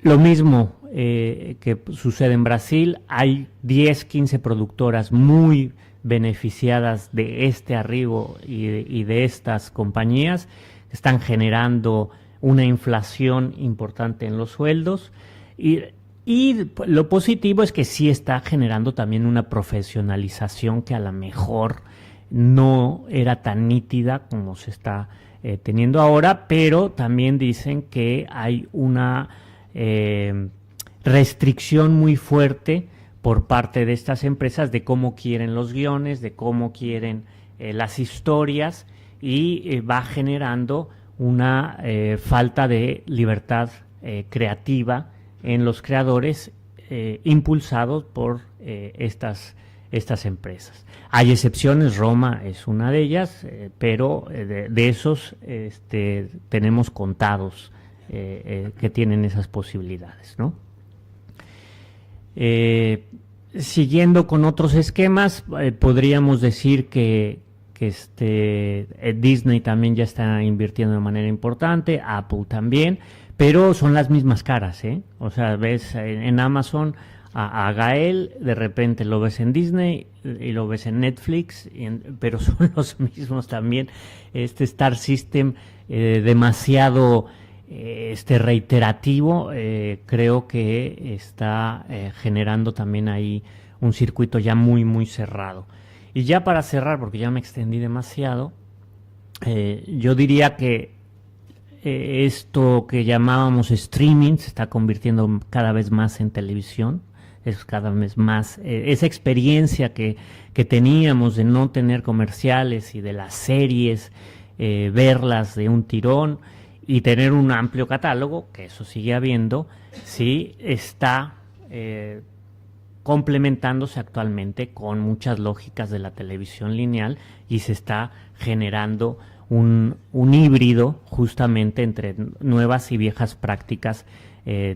Lo mismo que sucede en Brasil, hay 10, 15 productoras muy beneficiadas de este arribo y de estas compañías que están generando una inflación importante en los sueldos y lo positivo es que sí está generando también una profesionalización que a lo mejor no era tan nítida como se está teniendo ahora, pero también dicen que hay una restricción muy fuerte por parte de estas empresas de cómo quieren los guiones, de cómo quieren las historias y va generando una falta de libertad creativa en los creadores impulsados por estas empresas. Hay excepciones, Roma es una de ellas, pero de esos tenemos contados que tienen esas posibilidades, ¿no? Siguiendo con otros esquemas, podríamos decir que Disney también ya está invirtiendo de manera importante, Apple también, pero son las mismas caras, ¿eh? O sea, ves en Amazon a Gael, de repente lo ves en Disney y lo ves en Netflix, pero son los mismos también. Star System demasiado reiterativo, creo que está generando también ahí un circuito ya muy, muy cerrado. Y ya para cerrar, porque ya me extendí demasiado, yo diría que esto que llamábamos streaming se está convirtiendo cada vez más en televisión, es cada vez más esa experiencia que teníamos de no tener comerciales y de las series, verlas de un tirón y tener un amplio catálogo, que eso sigue habiendo, sí está complementándose actualmente con muchas lógicas de la televisión lineal y se está generando un híbrido justamente entre nuevas y viejas prácticas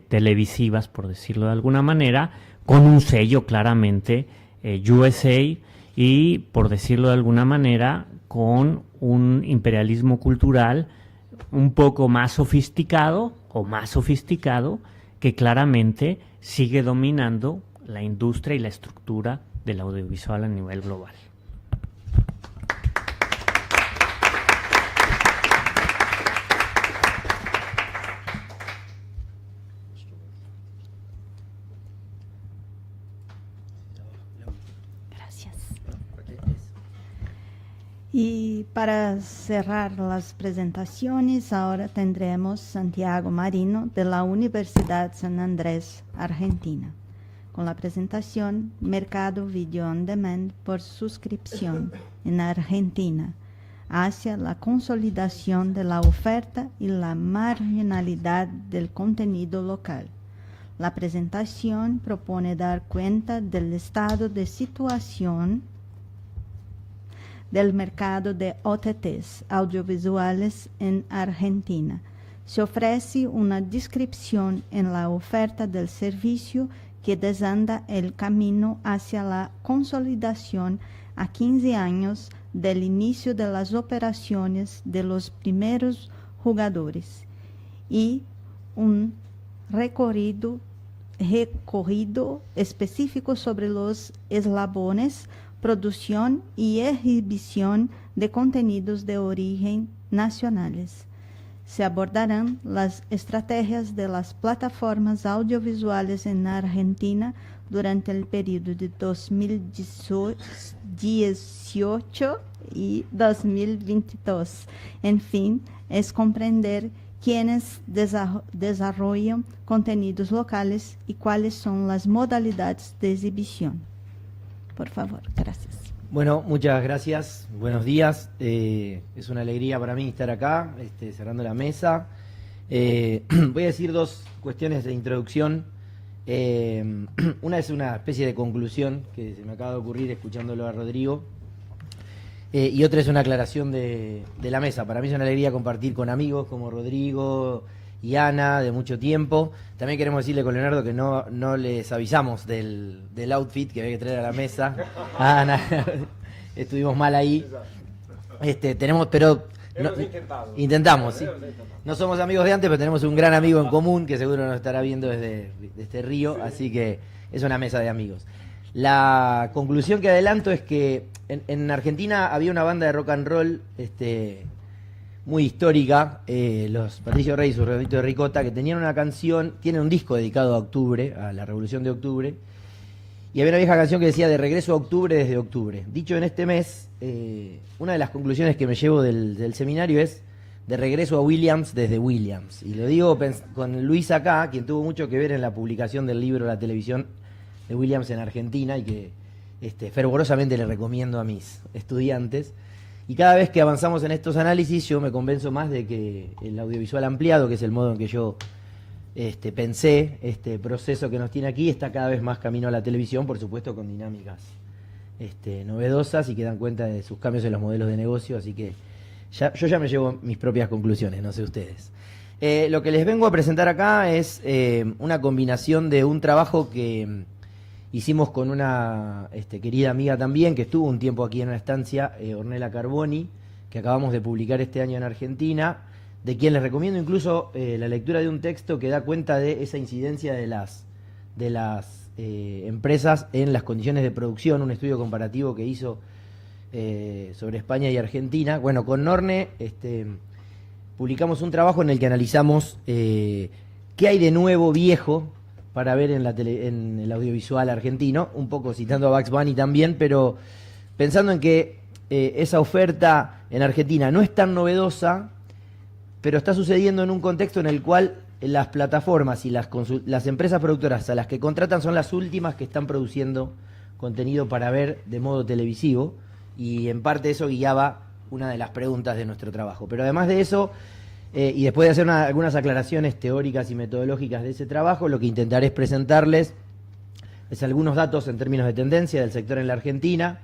televisivas, por decirlo de alguna manera, con un sello claramente USA y, por decirlo de alguna manera, con un imperialismo cultural un poco más sofisticado o más sofisticado que claramente sigue dominando la industria y la estructura del audiovisual a nivel global. Gracias. Y para cerrar las presentaciones, ahora tendremos Santiago Marino de la Universidad San Andrés, Argentina, con la presentación Mercado Video On Demand por suscripción en Argentina, hacia la consolidación de la oferta y la marginalidad del contenido local. La presentación propone dar cuenta del estado de situación del mercado de OTTs audiovisuales en Argentina. Se ofrece una descripción en la oferta del servicio que desanda el camino hacia la consolidación a 15 años del inicio de las operaciones de los primeros jugadores y un recorrido específico sobre los eslabones, producción y exhibición de contenidos de origen nacionales. Se abordarán las estrategias de las plataformas audiovisuales en Argentina durante el periodo de 2018 y 2022. En fin, es comprender quiénes desarrollan contenidos locales y cuáles son las modalidades de exhibición. Por favor, gracias. Bueno, muchas gracias. Buenos días. Es una alegría para mí estar acá, cerrando la mesa. Voy a decir dos cuestiones de introducción. Una es una especie de conclusión que se me acaba de ocurrir escuchándolo a Rodrigo. Y otra es una aclaración de la mesa. Para mí es una alegría compartir con amigos como Rodrigo y Ana de mucho tiempo. También queremos decirle con Leonardo que no les avisamos del outfit que había que traer a la mesa. Ana, estuvimos mal ahí. Intentamos, sí. No somos amigos de antes, pero tenemos un gran amigo en común que seguro nos estará viendo desde Río, así que es una mesa de amigos. La conclusión que adelanto es que en Argentina había una banda de rock and roll muy histórica, los Patricio Rey y su Redondito de Ricota, que tenían una canción, tienen un disco dedicado a octubre, a la Revolución de Octubre, y había una vieja canción que decía de regreso a octubre desde octubre. Dicho en este mes, una de las conclusiones que me llevo del seminario es de regreso a Williams desde Williams. Y lo digo con Luis acá, quien tuvo mucho que ver en la publicación del libro La televisión de Williams en Argentina y que fervorosamente le recomiendo a mis estudiantes. Y cada vez que avanzamos en estos análisis yo me convenzo más de que el audiovisual ampliado, que es el modo en que yo pensé este proceso que nos tiene aquí, está cada vez más camino a la televisión, por supuesto con dinámicas novedosas y que dan cuenta de sus cambios en los modelos de negocio, así que yo ya me llevo mis propias conclusiones, no sé ustedes. Lo que les vengo a presentar acá es una combinación de un trabajo que hicimos con una querida amiga también, que estuvo un tiempo aquí en una estancia, Ornella Carboni, que acabamos de publicar este año en Argentina, de quien les recomiendo incluso la lectura de un texto que da cuenta de esa incidencia de las empresas en las condiciones de producción, un estudio comparativo que hizo sobre España y Argentina. Bueno, con Orne publicamos un trabajo en el que analizamos qué hay de nuevo, viejo, para ver en el audiovisual argentino, un poco citando a Bugs Bunny también, pero pensando en que esa oferta en Argentina no es tan novedosa, pero está sucediendo en un contexto en el cual las plataformas y las empresas productoras a las que contratan son las últimas que están produciendo contenido para ver de modo televisivo, y en parte eso guiaba una de las preguntas de nuestro trabajo. Pero además de eso, y después de hacer algunas aclaraciones teóricas y metodológicas de ese trabajo, lo que intentaré es presentarles algunos datos en términos de tendencia del sector en la Argentina,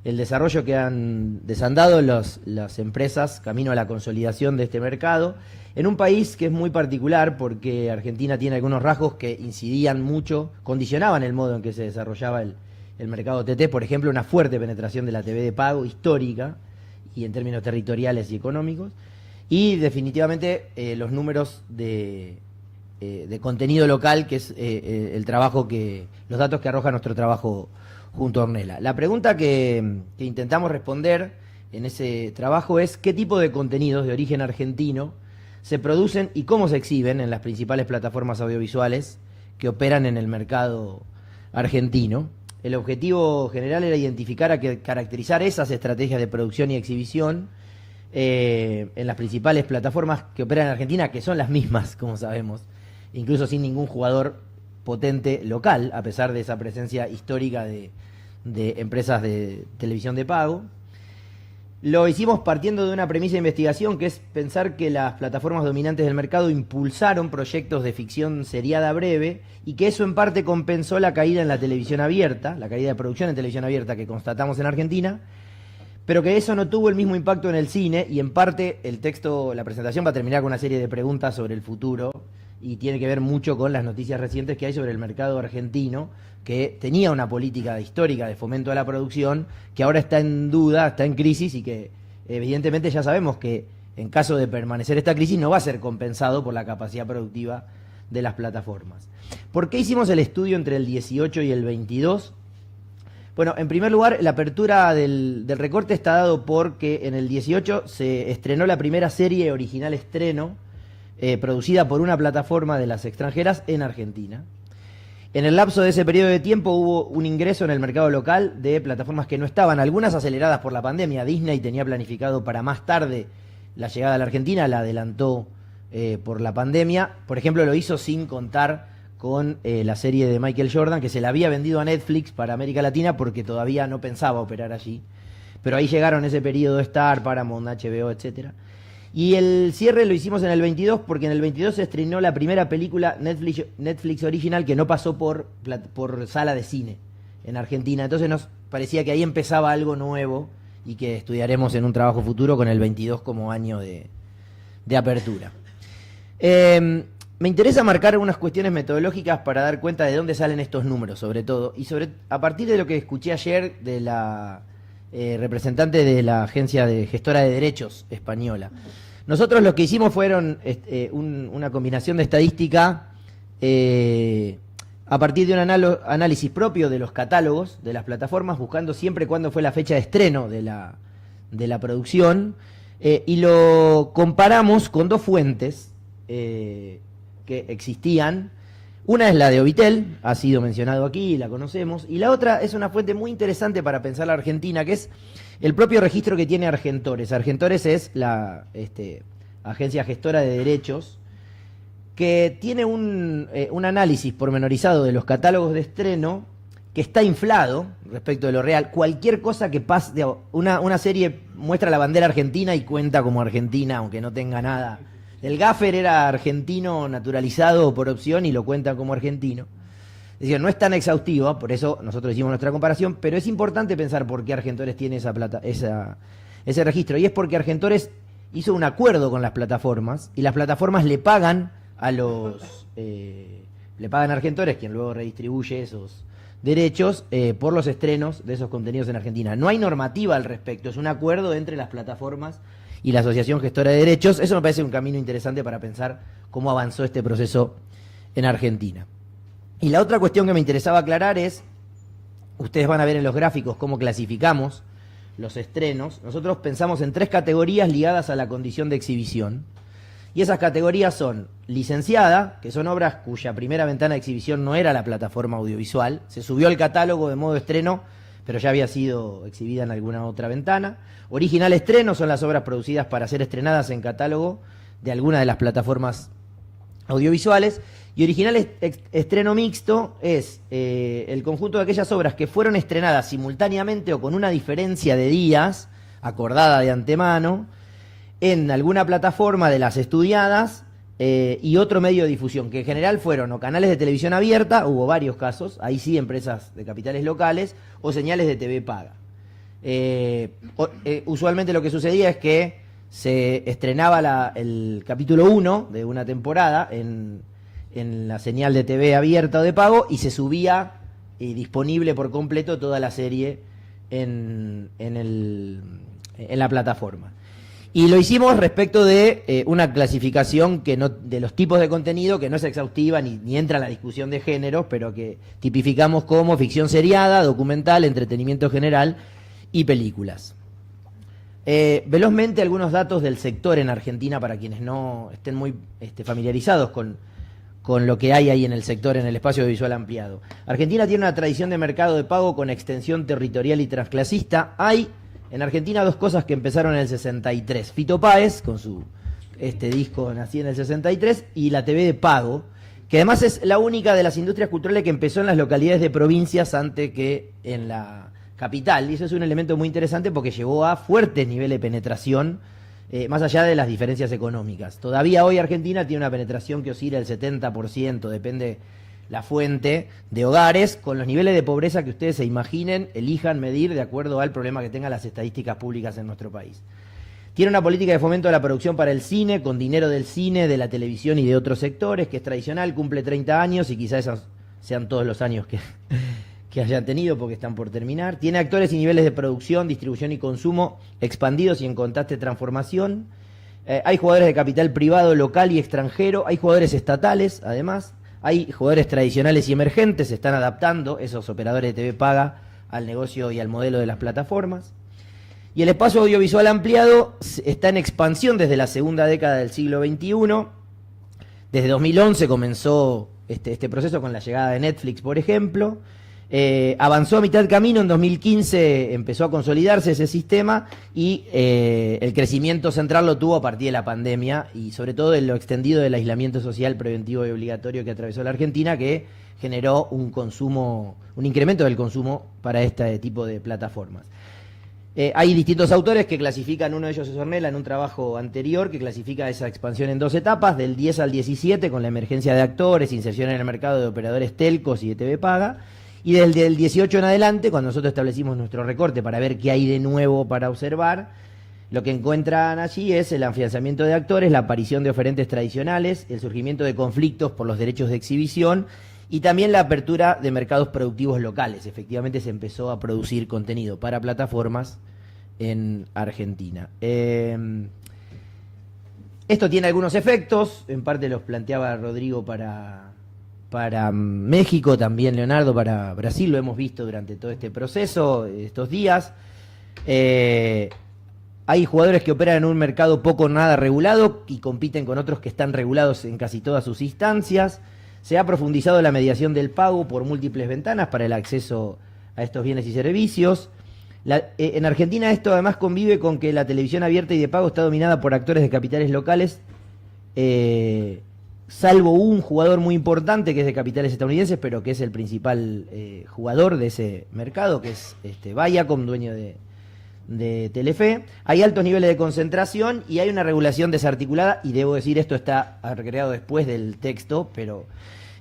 el desarrollo que han desandado las empresas camino a la consolidación de este mercado, en un país que es muy particular porque Argentina tiene algunos rasgos que incidían mucho, condicionaban el modo en que se desarrollaba el mercado OTT, por ejemplo, una fuerte penetración de la TV de pago histórica y en términos territoriales y económicos, y definitivamente los números de contenido local, que es los datos que arroja nuestro trabajo junto a Ornella. La pregunta que intentamos responder en ese trabajo es qué tipo de contenidos de origen argentino se producen y cómo se exhiben en las principales plataformas audiovisuales que operan en el mercado argentino. El objetivo general era identificar, caracterizar esas estrategias de producción y exhibición en las principales plataformas que operan en Argentina, que son las mismas, como sabemos, incluso sin ningún jugador potente local, a pesar de esa presencia histórica de empresas de televisión de pago. Lo hicimos partiendo de una premisa de investigación, que es pensar que las plataformas dominantes del mercado impulsaron proyectos de ficción seriada breve y que eso en parte compensó la caída en la televisión abierta, la caída de producción en televisión abierta que constatamos en Argentina, pero que eso no tuvo el mismo impacto en el cine, y en parte la presentación va a terminar con una serie de preguntas sobre el futuro y tiene que ver mucho con las noticias recientes que hay sobre el mercado argentino, que tenía una política histórica de fomento a la producción, que ahora está en duda, está en crisis, y que evidentemente ya sabemos que en caso de permanecer esta crisis no va a ser compensado por la capacidad productiva de las plataformas. ¿Por qué hicimos el estudio entre el 18 y el 22? Bueno, en primer lugar, la apertura del recorte está dado porque en el 18 se estrenó la primera serie original estreno producida por una plataforma de las extranjeras en Argentina. En el lapso de ese periodo de tiempo hubo un ingreso en el mercado local de plataformas que no estaban, algunas aceleradas por la pandemia. Disney tenía planificado para más tarde la llegada a la Argentina, la adelantó por la pandemia. Por ejemplo, lo hizo sin contar con la serie de Michael Jordan, que se la había vendido a Netflix para América Latina porque todavía no pensaba operar allí. Pero ahí llegaron ese periodo Star, Paramount, HBO, etcétera. Y el cierre lo hicimos en el 22 porque en el 22 se estrenó la primera película Netflix original que no pasó por sala de cine en Argentina. Entonces nos parecía que ahí empezaba algo nuevo y que estudiaremos en un trabajo futuro con el 22 como año de apertura. Me interesa marcar algunas cuestiones metodológicas para dar cuenta de dónde salen estos números, sobre todo, y a partir de lo que escuché ayer de la representante de la agencia de gestora de derechos española. Nosotros lo que hicimos fueron una combinación de estadística a partir de un análisis propio de los catálogos de las plataformas, buscando siempre cuándo fue la fecha de estreno de la producción, y lo comparamos con dos fuentes que existían. Una es la de Ovitel, ha sido mencionado aquí, la conocemos, y la otra es una fuente muy interesante para pensar la Argentina, que es el propio registro que tiene Argentores. Argentores es la agencia gestora de derechos, que tiene un análisis pormenorizado de los catálogos de estreno que está inflado respecto de lo real. Cualquier cosa que pase, una serie muestra la bandera argentina y cuenta como Argentina, aunque no tenga nada El gaffer era argentino naturalizado por opción y lo cuentan como argentino. Es decir, no es tan exhaustiva, por eso nosotros hicimos nuestra comparación, pero es importante pensar por qué Argentores tiene ese registro. Y es porque Argentores hizo un acuerdo con las plataformas y las plataformas le pagan a le pagan a Argentores, quien luego redistribuye esos derechos por los estrenos de esos contenidos en Argentina. No hay normativa al respecto, es un acuerdo entre las plataformas y la Asociación Gestora de Derechos. Eso me parece un camino interesante para pensar cómo avanzó este proceso en Argentina. Y la otra cuestión que me interesaba aclarar es, ustedes van a ver en los gráficos cómo clasificamos los estrenos. Nosotros pensamos en 3 categorías ligadas a la condición de exhibición. Y esas categorías son licenciada, que son obras cuya primera ventana de exhibición no era la plataforma audiovisual. Se subió al catálogo de modo estreno, pero ya había sido exhibida en alguna otra ventana. Original estreno son las obras producidas para ser estrenadas en catálogo de alguna de las plataformas audiovisuales. Y original estreno mixto es el conjunto de aquellas obras que fueron estrenadas simultáneamente o con una diferencia de días acordada de antemano en alguna plataforma de las estudiadas y otro medio de difusión, que en general fueron o canales de televisión abierta, hubo varios casos, ahí sí empresas de capitales locales, o señales de TV paga. Usualmente lo que sucedía es que se estrenaba el capítulo 1 de una temporada en la señal de TV abierta o de pago y se subía disponible por completo toda la serie en la plataforma. Y lo hicimos respecto de una clasificación de los tipos de contenido que no es exhaustiva ni entra en la discusión de géneros, pero que tipificamos como ficción seriada, documental, entretenimiento general y películas. Velozmente algunos datos del sector en Argentina para quienes no estén muy familiarizados con lo que hay ahí en el sector, en el espacio audiovisual ampliado. Argentina tiene una tradición de mercado de pago con extensión territorial y transclasista. Hay en Argentina 2 cosas que empezaron en el 63. Fito Páez, con su disco Nací en el 63, y la TV de pago, que además es la única de las industrias culturales que empezó en las localidades de provincias antes que en la capital. Y eso es un elemento muy interesante porque llevó a fuertes niveles de penetración más allá de las diferencias económicas. Todavía hoy Argentina tiene una penetración que oscila el 70%, depende la fuente, de hogares, con los niveles de pobreza que ustedes se imaginen, elijan medir de acuerdo al problema que tengan las estadísticas públicas en nuestro país. Tiene una política de fomento de la producción para el cine, con dinero del cine, de la televisión y de otros sectores, que es tradicional, cumple 30 años y quizás esos sean todos los años que hayan tenido porque están por terminar. Tiene actores y niveles de producción, distribución y consumo expandidos y en constante transformación. Hay jugadores de capital privado, local y extranjero. Hay jugadores estatales, además. Hay jugadores tradicionales y emergentes. Se están adaptando esos operadores de TV paga al negocio y al modelo de las plataformas. Y el espacio audiovisual ampliado está en expansión desde la segunda década del siglo XXI. Desde 2011 comenzó este proceso con la llegada de Netflix, por ejemplo. Avanzó a mitad camino, en 2015 empezó a consolidarse ese sistema y el crecimiento central lo tuvo a partir de la pandemia y sobre todo de lo extendido del aislamiento social preventivo y obligatorio que atravesó la Argentina, que generó un incremento del consumo para este tipo de plataformas. Hay distintos autores que clasifican, uno de ellos es Ornella en un trabajo anterior, que clasifica esa expansión en 2 etapas, del 10 al 17 con la emergencia de actores, inserción en el mercado de operadores telcos y de TV paga. Y desde el 18 en adelante, cuando nosotros establecimos nuestro recorte para ver qué hay de nuevo para observar, lo que encuentran allí es el afianzamiento de actores, la aparición de oferentes tradicionales, el surgimiento de conflictos por los derechos de exhibición y también la apertura de mercados productivos locales. Efectivamente se empezó a producir contenido para plataformas en Argentina. Esto tiene algunos efectos, en parte los planteaba Rodrigo para México, también Leonardo para Brasil, lo hemos visto durante todo este proceso, estos días. Hay jugadores que operan en un mercado poco o nada regulado y compiten con otros que están regulados en casi todas sus instancias. Se ha profundizado la mediación del pago por múltiples ventanas para el acceso a estos bienes y servicios. En Argentina esto además convive con que la televisión abierta y de pago está dominada por actores de capitales locales, salvo un jugador muy importante que es de capitales estadounidenses, pero que es el principal jugador de ese mercado, que es Viacom, dueño de Telefe. Hay altos niveles de concentración y hay una regulación desarticulada, y debo decir, esto está agregado después del texto, pero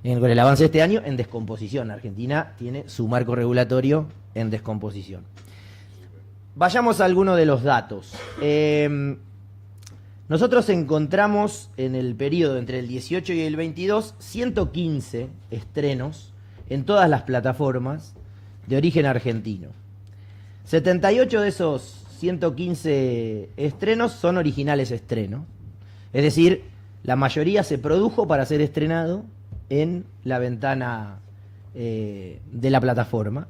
con el avance de este año, en descomposición. Argentina tiene su marco regulatorio en descomposición. Vayamos a algunos de los datos. Nosotros encontramos en el periodo entre el 18 y el 22 115 estrenos en todas las plataformas de origen argentino. 78 de esos 115 estrenos son originales estrenos. Es decir, la mayoría se produjo para ser estrenado en la ventana de la plataforma.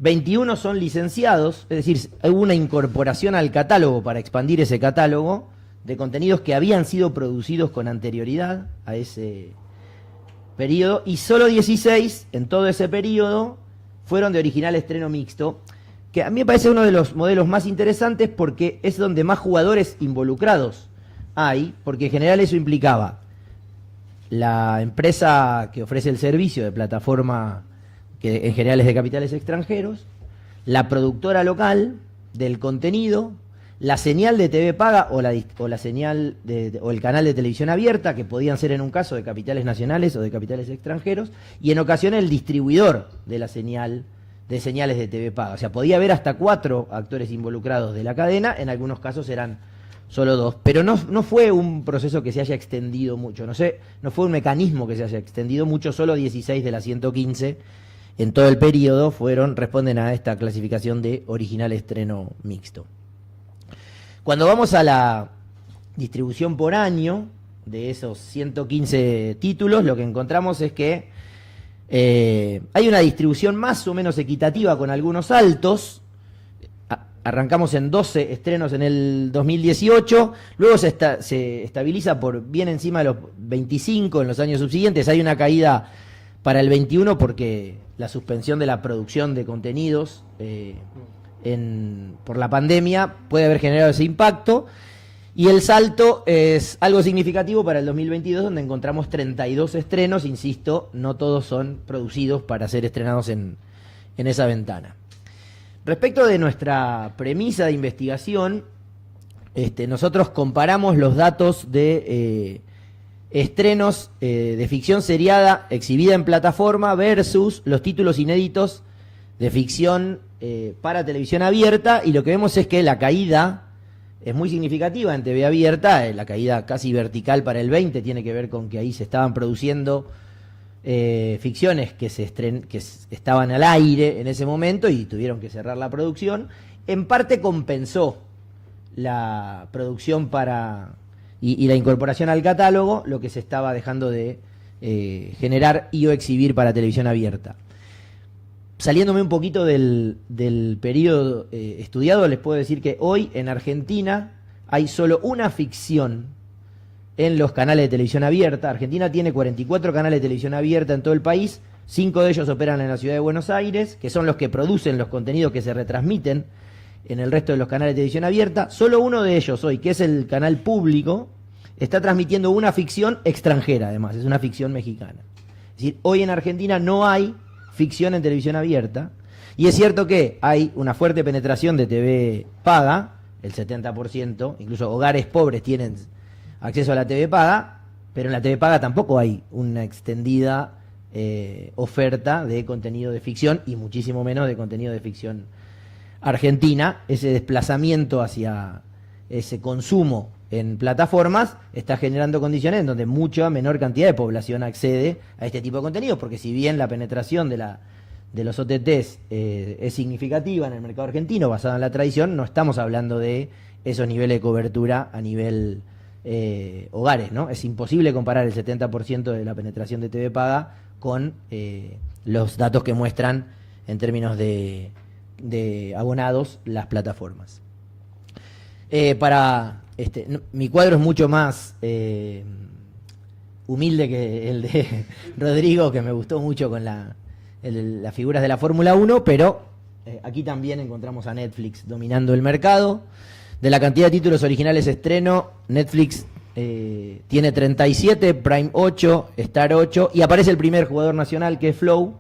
21 son licenciados, es decir, hubo una incorporación al catálogo para expandir ese catálogo de contenidos que habían sido producidos con anterioridad a ese periodo, y solo 16 en todo ese periodo fueron de original estreno mixto, que a mí me parece uno de los modelos más interesantes porque es donde más jugadores involucrados hay, porque en general eso implicaba la empresa que ofrece el servicio de plataforma, que en general es de capitales extranjeros, la productora local del contenido, la señal de TV paga o la señal o el canal de televisión abierta, que podían ser en un caso de capitales nacionales o de capitales extranjeros, y en ocasiones el distribuidor de la señal de señales de TV paga. O sea, podía haber hasta 4 actores involucrados de la cadena, en algunos casos eran solo 2, pero no fue un proceso que se haya extendido mucho, no fue un mecanismo que se haya extendido mucho, solo 16 de las 115 en todo el periodo responden a esta clasificación de original estreno mixto. Cuando vamos a la distribución por año de esos 115 títulos, lo que encontramos es que hay una distribución más o menos equitativa con algunos saltos. Arrancamos en 12 estrenos en el 2018, luego se estabiliza por bien encima de los 25 en los años subsiguientes. Hay una caída para el 21 porque la suspensión de la producción de contenidos por la pandemia puede haber generado ese impacto, y el salto es algo significativo para el 2022, donde encontramos 32 estrenos, insisto, no todos son producidos para ser estrenados en esa ventana. Respecto de nuestra premisa de investigación, nosotros comparamos los datos de estrenos de ficción seriada exhibida en plataforma versus los títulos inéditos de ficción para televisión abierta, y lo que vemos es que la caída es muy significativa en TV abierta, la caída casi vertical para el 20 tiene que ver con que ahí se estaban produciendo ficciones que estaban al aire en ese momento y tuvieron que cerrar la producción. En parte compensó la producción y la incorporación al catálogo lo que se estaba dejando de generar y o exhibir para televisión abierta. Saliéndome un poquito del periodo estudiado, les puedo decir que hoy en Argentina hay solo una ficción en los canales de televisión abierta. Argentina tiene 44 canales de televisión abierta en todo el país, 5 de ellos operan en la ciudad de Buenos Aires, que son los que producen los contenidos que se retransmiten en el resto de los canales de televisión abierta. Solo uno de ellos hoy, que es el canal público, está transmitiendo una ficción extranjera, además, es una ficción mexicana. Es decir, hoy en Argentina no hay ficción en televisión abierta, y es cierto que hay una fuerte penetración de TV paga, el 70%, incluso hogares pobres tienen acceso a la TV paga, pero en la TV paga tampoco hay una extendida oferta de contenido de ficción, y muchísimo menos de contenido de ficción argentina. Ese desplazamiento hacia ese consumo en plataformas está generando condiciones en donde mucha menor cantidad de población accede a este tipo de contenidos, porque si bien la penetración de los OTTs es significativa en el mercado argentino, basada en la tradición, no estamos hablando de esos niveles de cobertura a nivel hogares, ¿no? Es imposible comparar el 70% de la penetración de TV paga con los datos que muestran en términos de abonados las plataformas. Mi cuadro es mucho más humilde que el de Rodrigo, que me gustó mucho con las figuras de la Fórmula 1, pero aquí también encontramos a Netflix dominando el mercado. De la cantidad de títulos originales estreno, Netflix tiene 37, Prime 8, Star 8, y aparece el primer jugador nacional, que es Flow,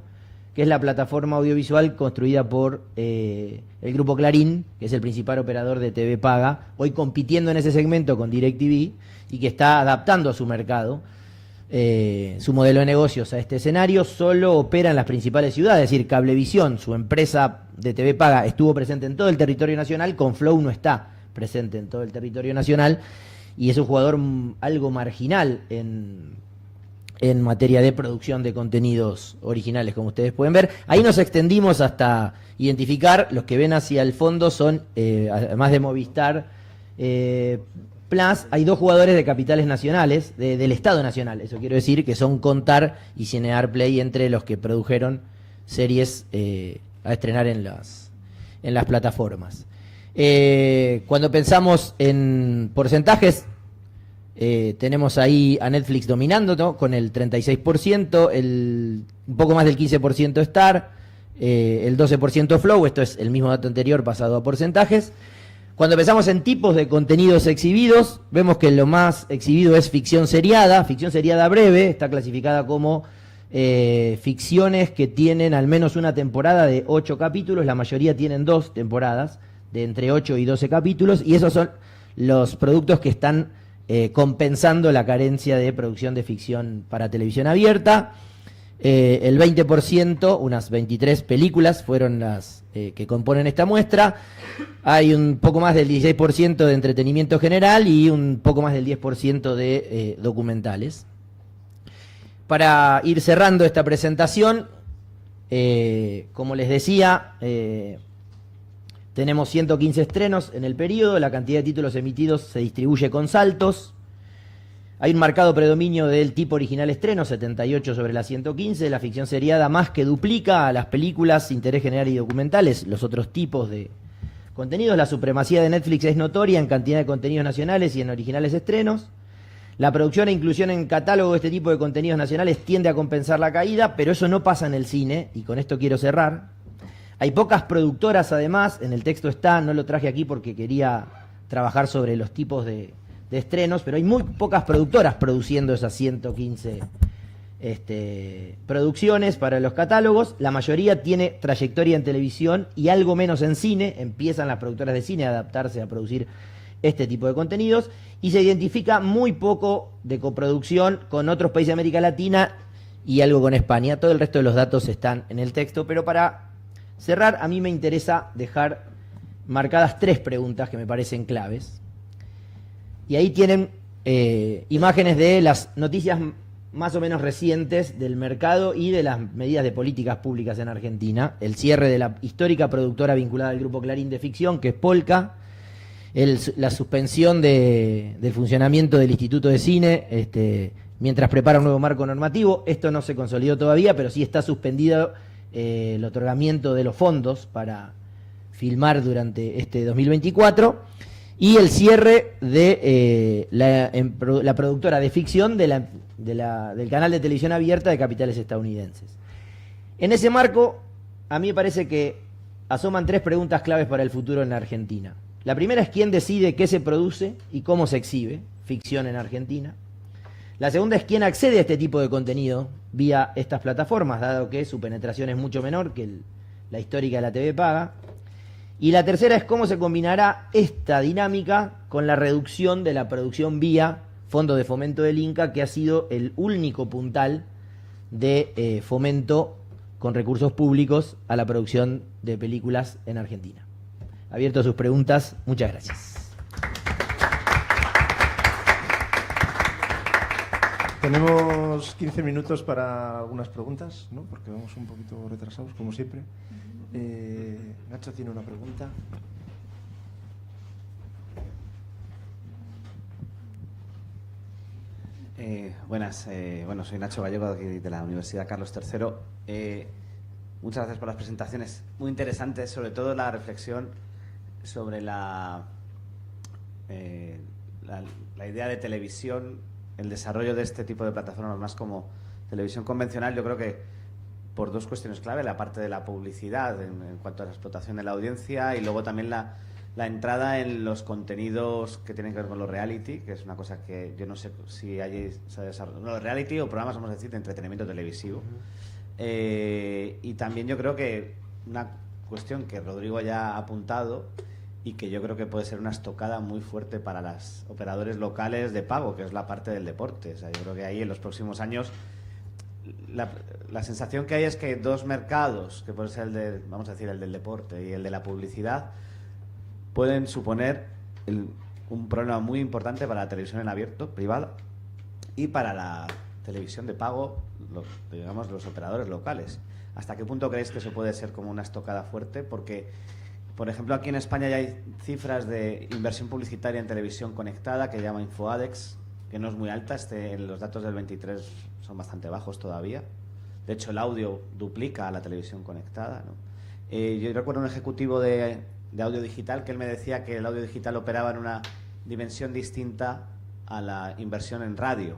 que es la plataforma audiovisual construida por el Grupo Clarín, que es el principal operador de TV paga, hoy compitiendo en ese segmento con DirecTV y que está adaptando a su mercado su modelo de negocios a este escenario. Solo opera en las principales ciudades, es decir, Cablevisión, su empresa de TV paga, estuvo presente en todo el territorio nacional, con Flow no está presente en todo el territorio nacional y es un jugador algo marginal en materia de producción de contenidos originales, como ustedes pueden ver. Ahí nos extendimos hasta identificar, los que ven hacia el fondo son, además de Movistar Plus, hay dos jugadores de capitales nacionales, del Estado Nacional, eso quiero decir, que son Contar y Cinear Play, entre los que produjeron series a estrenar en las plataformas. Cuando pensamos en porcentajes, tenemos ahí a Netflix dominando, ¿no?, con el 36%, un poco más del 15% Star, el 12% Flow. Esto es el mismo dato anterior pasado a porcentajes. Cuando pensamos en tipos de contenidos exhibidos, vemos que lo más exhibido es ficción seriada breve, está clasificada como ficciones que tienen al menos una temporada de 8 capítulos, la mayoría tienen 2 temporadas de entre 8 y 12 capítulos, y esos son los productos que están compensando la carencia de producción de ficción para televisión abierta. El 20%, unas 23 películas, fueron las que componen esta muestra. Hay un poco más del 16% de entretenimiento general y un poco más del 10% de documentales. Para ir cerrando esta presentación, como les decía, tenemos 115 estrenos en el periodo, la cantidad de títulos emitidos se distribuye con saltos. Hay un marcado predominio del tipo original estreno, 78 sobre las 115, la ficción seriada más que duplica a las películas, interés general y documentales, los otros tipos de contenidos. La supremacía de Netflix es notoria en cantidad de contenidos nacionales y en originales estrenos. La producción e inclusión en catálogo de este tipo de contenidos nacionales tiende a compensar la caída, pero eso no pasa en el cine, y con esto quiero cerrar. Hay pocas productoras, además, en el texto está, no lo traje aquí porque quería trabajar sobre los tipos de estrenos, pero hay muy pocas productoras produciendo esas 115 producciones para los catálogos. La mayoría tiene trayectoria en televisión y algo menos en cine. Empiezan las productoras de cine a adaptarse a producir este tipo de contenidos, y se identifica muy poco de coproducción con otros países de América Latina y algo con España. Todo el resto de los datos están en el texto, pero para cerrar, a mí me interesa dejar marcadas 3 preguntas que me parecen claves. Y ahí tienen imágenes de las noticias más o menos recientes del mercado y de las medidas de políticas públicas en Argentina. El cierre de la histórica productora vinculada al Grupo Clarín de ficción, que es Polka. La suspensión del funcionamiento del Instituto de Cine, mientras prepara un nuevo marco normativo. Esto no se consolidó todavía, pero sí está suspendido el otorgamiento de los fondos para filmar durante este 2024. Y el cierre de la productora de ficción del canal de televisión abierta de capitales estadounidenses. En ese marco, a mí me parece que asoman 3 preguntas claves para el futuro en la Argentina. La primera es quién decide qué se produce y cómo se exhibe ficción en Argentina. La segunda es quién accede a este tipo de contenido vía estas plataformas, dado que su penetración es mucho menor que la histórica de la TV paga. Y la tercera es cómo se combinará esta dinámica con la reducción de la producción vía Fondo de Fomento del Inca, que ha sido el único puntal de fomento con recursos públicos a la producción de películas en Argentina. Abierto a sus preguntas, muchas gracias. Tenemos 15 minutos para algunas preguntas, ¿no? Porque vamos un poquito retrasados, como siempre. Nacho tiene una pregunta. Buenas, soy Nacho Gallego de la Universidad Carlos III. Muchas gracias por las presentaciones, muy interesantes, sobre todo la reflexión sobre la idea de televisión, el desarrollo de este tipo de plataformas más como televisión convencional. Yo creo que por 2 cuestiones clave: la parte de la publicidad en cuanto a la explotación de la audiencia, y luego también la entrada en los contenidos que tienen que ver con los reality, que es una cosa que yo no sé si hay, los reality o programas, vamos a decir, de entretenimiento televisivo. Y también yo creo que una cuestión que Rodrigo ya ha apuntado y que yo creo que puede ser una estocada muy fuerte para los operadores locales de pago, que es la parte del deporte. O sea, yo creo que ahí en los próximos años la sensación que hay es que dos mercados, que puede ser vamos a decir, el del deporte y el de la publicidad, pueden suponer un problema muy importante para la televisión en abierto, privada, y para la televisión de pago, digamos, los operadores locales. ¿Hasta qué punto creéis que eso puede ser como una estocada fuerte? Porque, por ejemplo, aquí en España ya hay cifras de inversión publicitaria en televisión conectada que llama InfoAdex, que no es muy alta. Los datos del 23 son bastante bajos todavía. De hecho, el audio duplica a la televisión conectada, ¿no? Yo recuerdo un ejecutivo de audio digital que él me decía que el audio digital operaba en una dimensión distinta a la inversión en radio.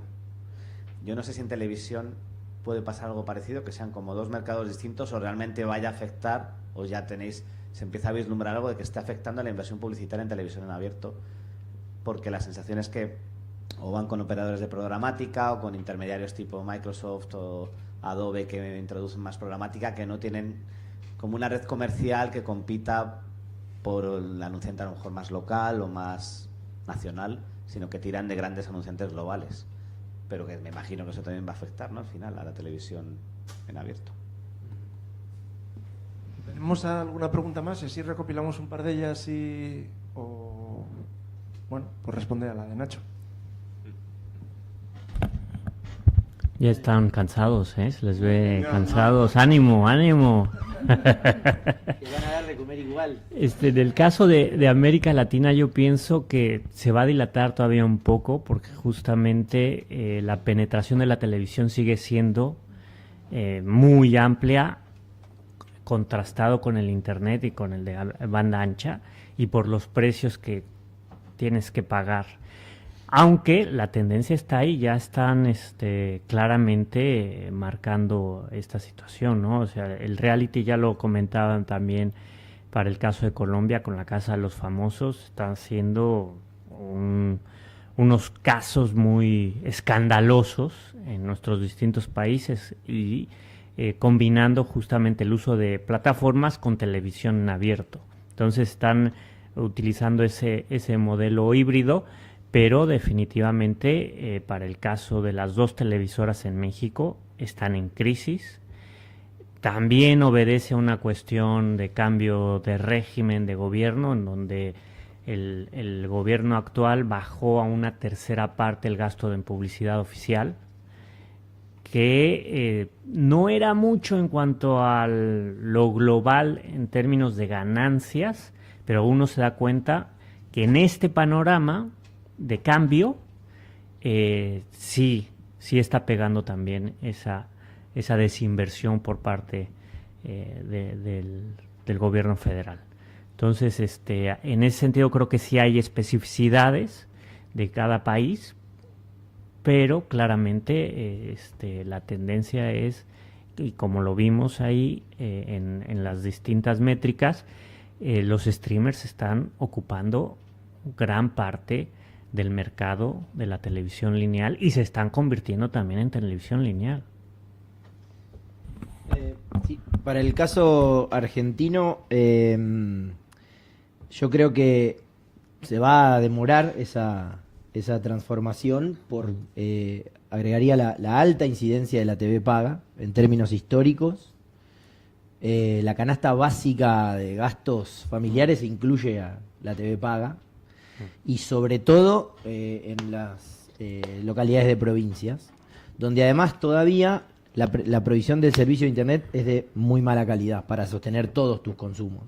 Yo no sé si en televisión puede pasar algo parecido, que sean como dos mercados distintos, o realmente vaya a afectar, o ya se empieza a vislumbrar algo de que esté afectando a la inversión publicitaria en televisión en abierto, porque la sensación es que o van con operadores de programática o con intermediarios tipo Microsoft o Adobe que introducen más programática, que no tienen como una red comercial que compita por el anunciante a lo mejor más local o más nacional, sino que tiran de grandes anunciantes globales. Pero que me imagino que eso también va a afectar, ¿no?, al final a la televisión en abierto. ¿Tenemos alguna pregunta más? Y así recopilamos un par de ellas bueno, pues responde a la de Nacho. Ya están cansados, ¿eh? Se les ve cansados. ¡Ánimo, ánimo! Que van a dar de comer igual. Del caso de América Latina, yo pienso que se va a dilatar todavía un poco, porque justamente la penetración de la televisión sigue siendo muy amplia, contrastado con el internet y con el de banda ancha, y por los precios que tienes que pagar. Aunque la tendencia está ahí, ya están claramente marcando esta situación, ¿no? O sea, el reality ya lo comentaban también para el caso de Colombia con la Casa de los Famosos, están siendo unos casos muy escandalosos en nuestros distintos países y combinando justamente el uso de plataformas con televisión en abierto. Entonces están utilizando ese modelo híbrido, pero definitivamente para el caso de las dos televisoras en México están en crisis. También obedece a una cuestión de cambio de régimen de gobierno, en donde el gobierno actual bajó a una tercera parte el gasto en publicidad oficial, que no era mucho en cuanto a lo global en términos de ganancias, pero uno se da cuenta que en este panorama de cambio sí está pegando también esa desinversión por parte del gobierno federal. Entonces, en ese sentido creo que sí hay especificidades de cada país, pero claramente la tendencia es, y como lo vimos ahí en las distintas métricas, los streamers están ocupando gran parte del mercado de la televisión lineal y se están convirtiendo también en televisión lineal. Sí, para el caso argentino, yo creo que se va a demorar esa transformación por, agregaría la alta incidencia de la TV paga en términos históricos. La canasta básica de gastos familiares incluye a la TV paga, y sobre todo en las localidades de provincias, donde además todavía la provisión del servicio de internet es de muy mala calidad para sostener todos tus consumos.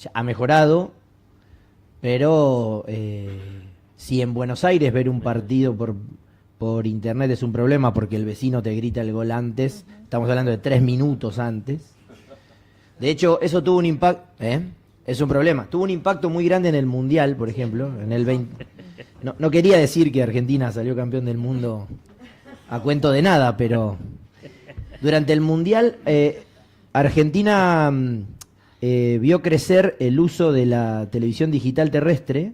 Ya ha mejorado, pero si en Buenos Aires ver un partido por internet es un problema porque el vecino te grita el gol antes, estamos hablando de 3 minutos antes. De hecho, eso tuvo un impacto, es un problema. Tuvo un impacto muy grande en el Mundial, por ejemplo, en el 20. No quería decir que Argentina salió campeón del mundo a cuento de nada, pero durante el Mundial Argentina vio crecer el uso de la televisión digital terrestre,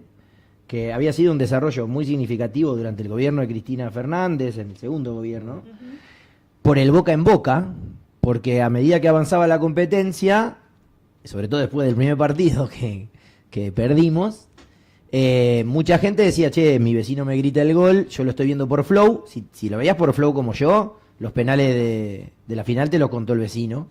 que había sido un desarrollo muy significativo durante el gobierno de Cristina Fernández, en el segundo gobierno, por el boca en boca, porque a medida que avanzaba la competencia, sobre todo después del primer partido que perdimos, mucha gente decía, che, mi vecino me grita el gol, yo lo estoy viendo por Flow. Si lo veías por Flow como yo, los penales de la final te los contó el vecino.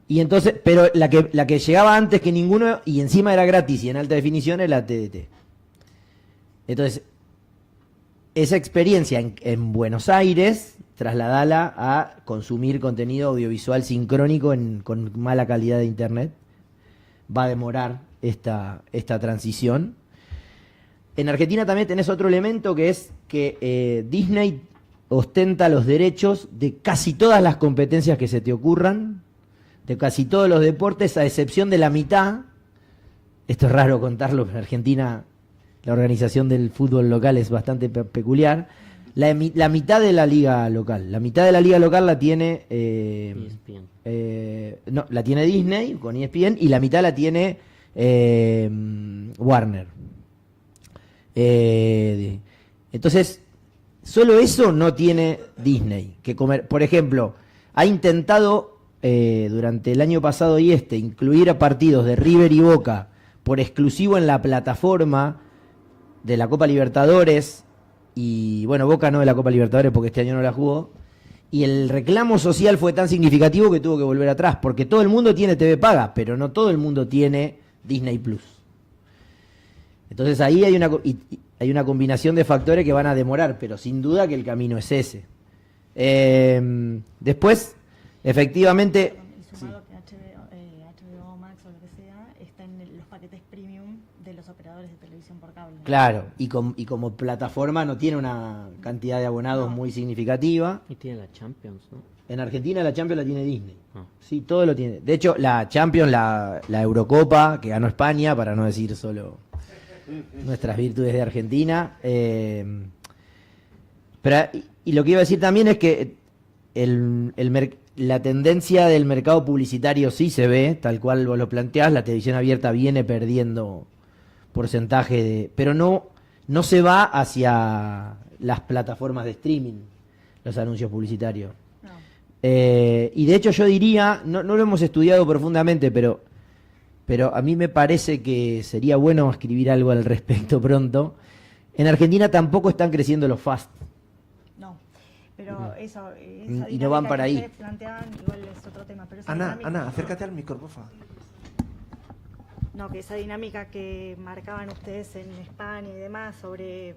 Y entonces, pero la que llegaba antes que ninguno y encima era gratis y en alta definición era la TDT. Entonces, esa experiencia en Buenos Aires, trasladala a consumir contenido audiovisual sincrónico con mala calidad de internet. Va a demorar esta transición. En Argentina también tenés otro elemento que es que Disney ostenta los derechos de casi todas las competencias que se te ocurran, de casi todos los deportes, a excepción de la mitad. Esto es raro contarlo, pero en Argentina la organización del fútbol local es bastante peculiar. La mitad de la liga local. La mitad de la liga local la tiene ESPN. No, la tiene Disney con ESPN y la mitad la tiene Warner. Entonces, solo eso no tiene Disney. Por ejemplo, ha intentado durante el año pasado y incluir a partidos de River y Boca por exclusivo en la plataforma de la Copa Libertadores. Y bueno, Boca no de la Copa Libertadores porque este año no la jugó. Y el reclamo social fue tan significativo que tuvo que volver atrás, porque todo el mundo tiene TV paga, pero no todo el mundo tiene Disney Plus. Entonces ahí hay una combinación de factores que van a demorar, pero sin duda que el camino es ese. Después, efectivamente... Y sumado que HBO Max o lo que sea está en los paquetes premium de los operadores de televisión por cable. Claro, y como plataforma no tiene una cantidad de abonados muy significativa. Y tiene la Champions, ¿no? En Argentina la Champions la tiene Disney. Ah. Sí, todo lo tiene. De hecho, la Champions, la Eurocopa, que ganó España, para no decir solo nuestras virtudes de Argentina. Y lo que iba a decir también es que la tendencia del mercado publicitario sí se ve, tal cual vos lo planteás. La televisión abierta viene perdiendo porcentaje pero no se va hacia las plataformas de streaming, los anuncios publicitarios. No. Y de hecho yo diría, no lo hemos estudiado profundamente, pero a mí me parece que sería bueno escribir algo al respecto pronto. En Argentina tampoco están creciendo los fast. No, pero esa Y no van dinámica para que ahí. ustedes planteaban, igual es otro tema. Pero esa Ana, dinámica- acércate al micro, porfa. No, que esa dinámica que marcaban ustedes en España y demás sobre,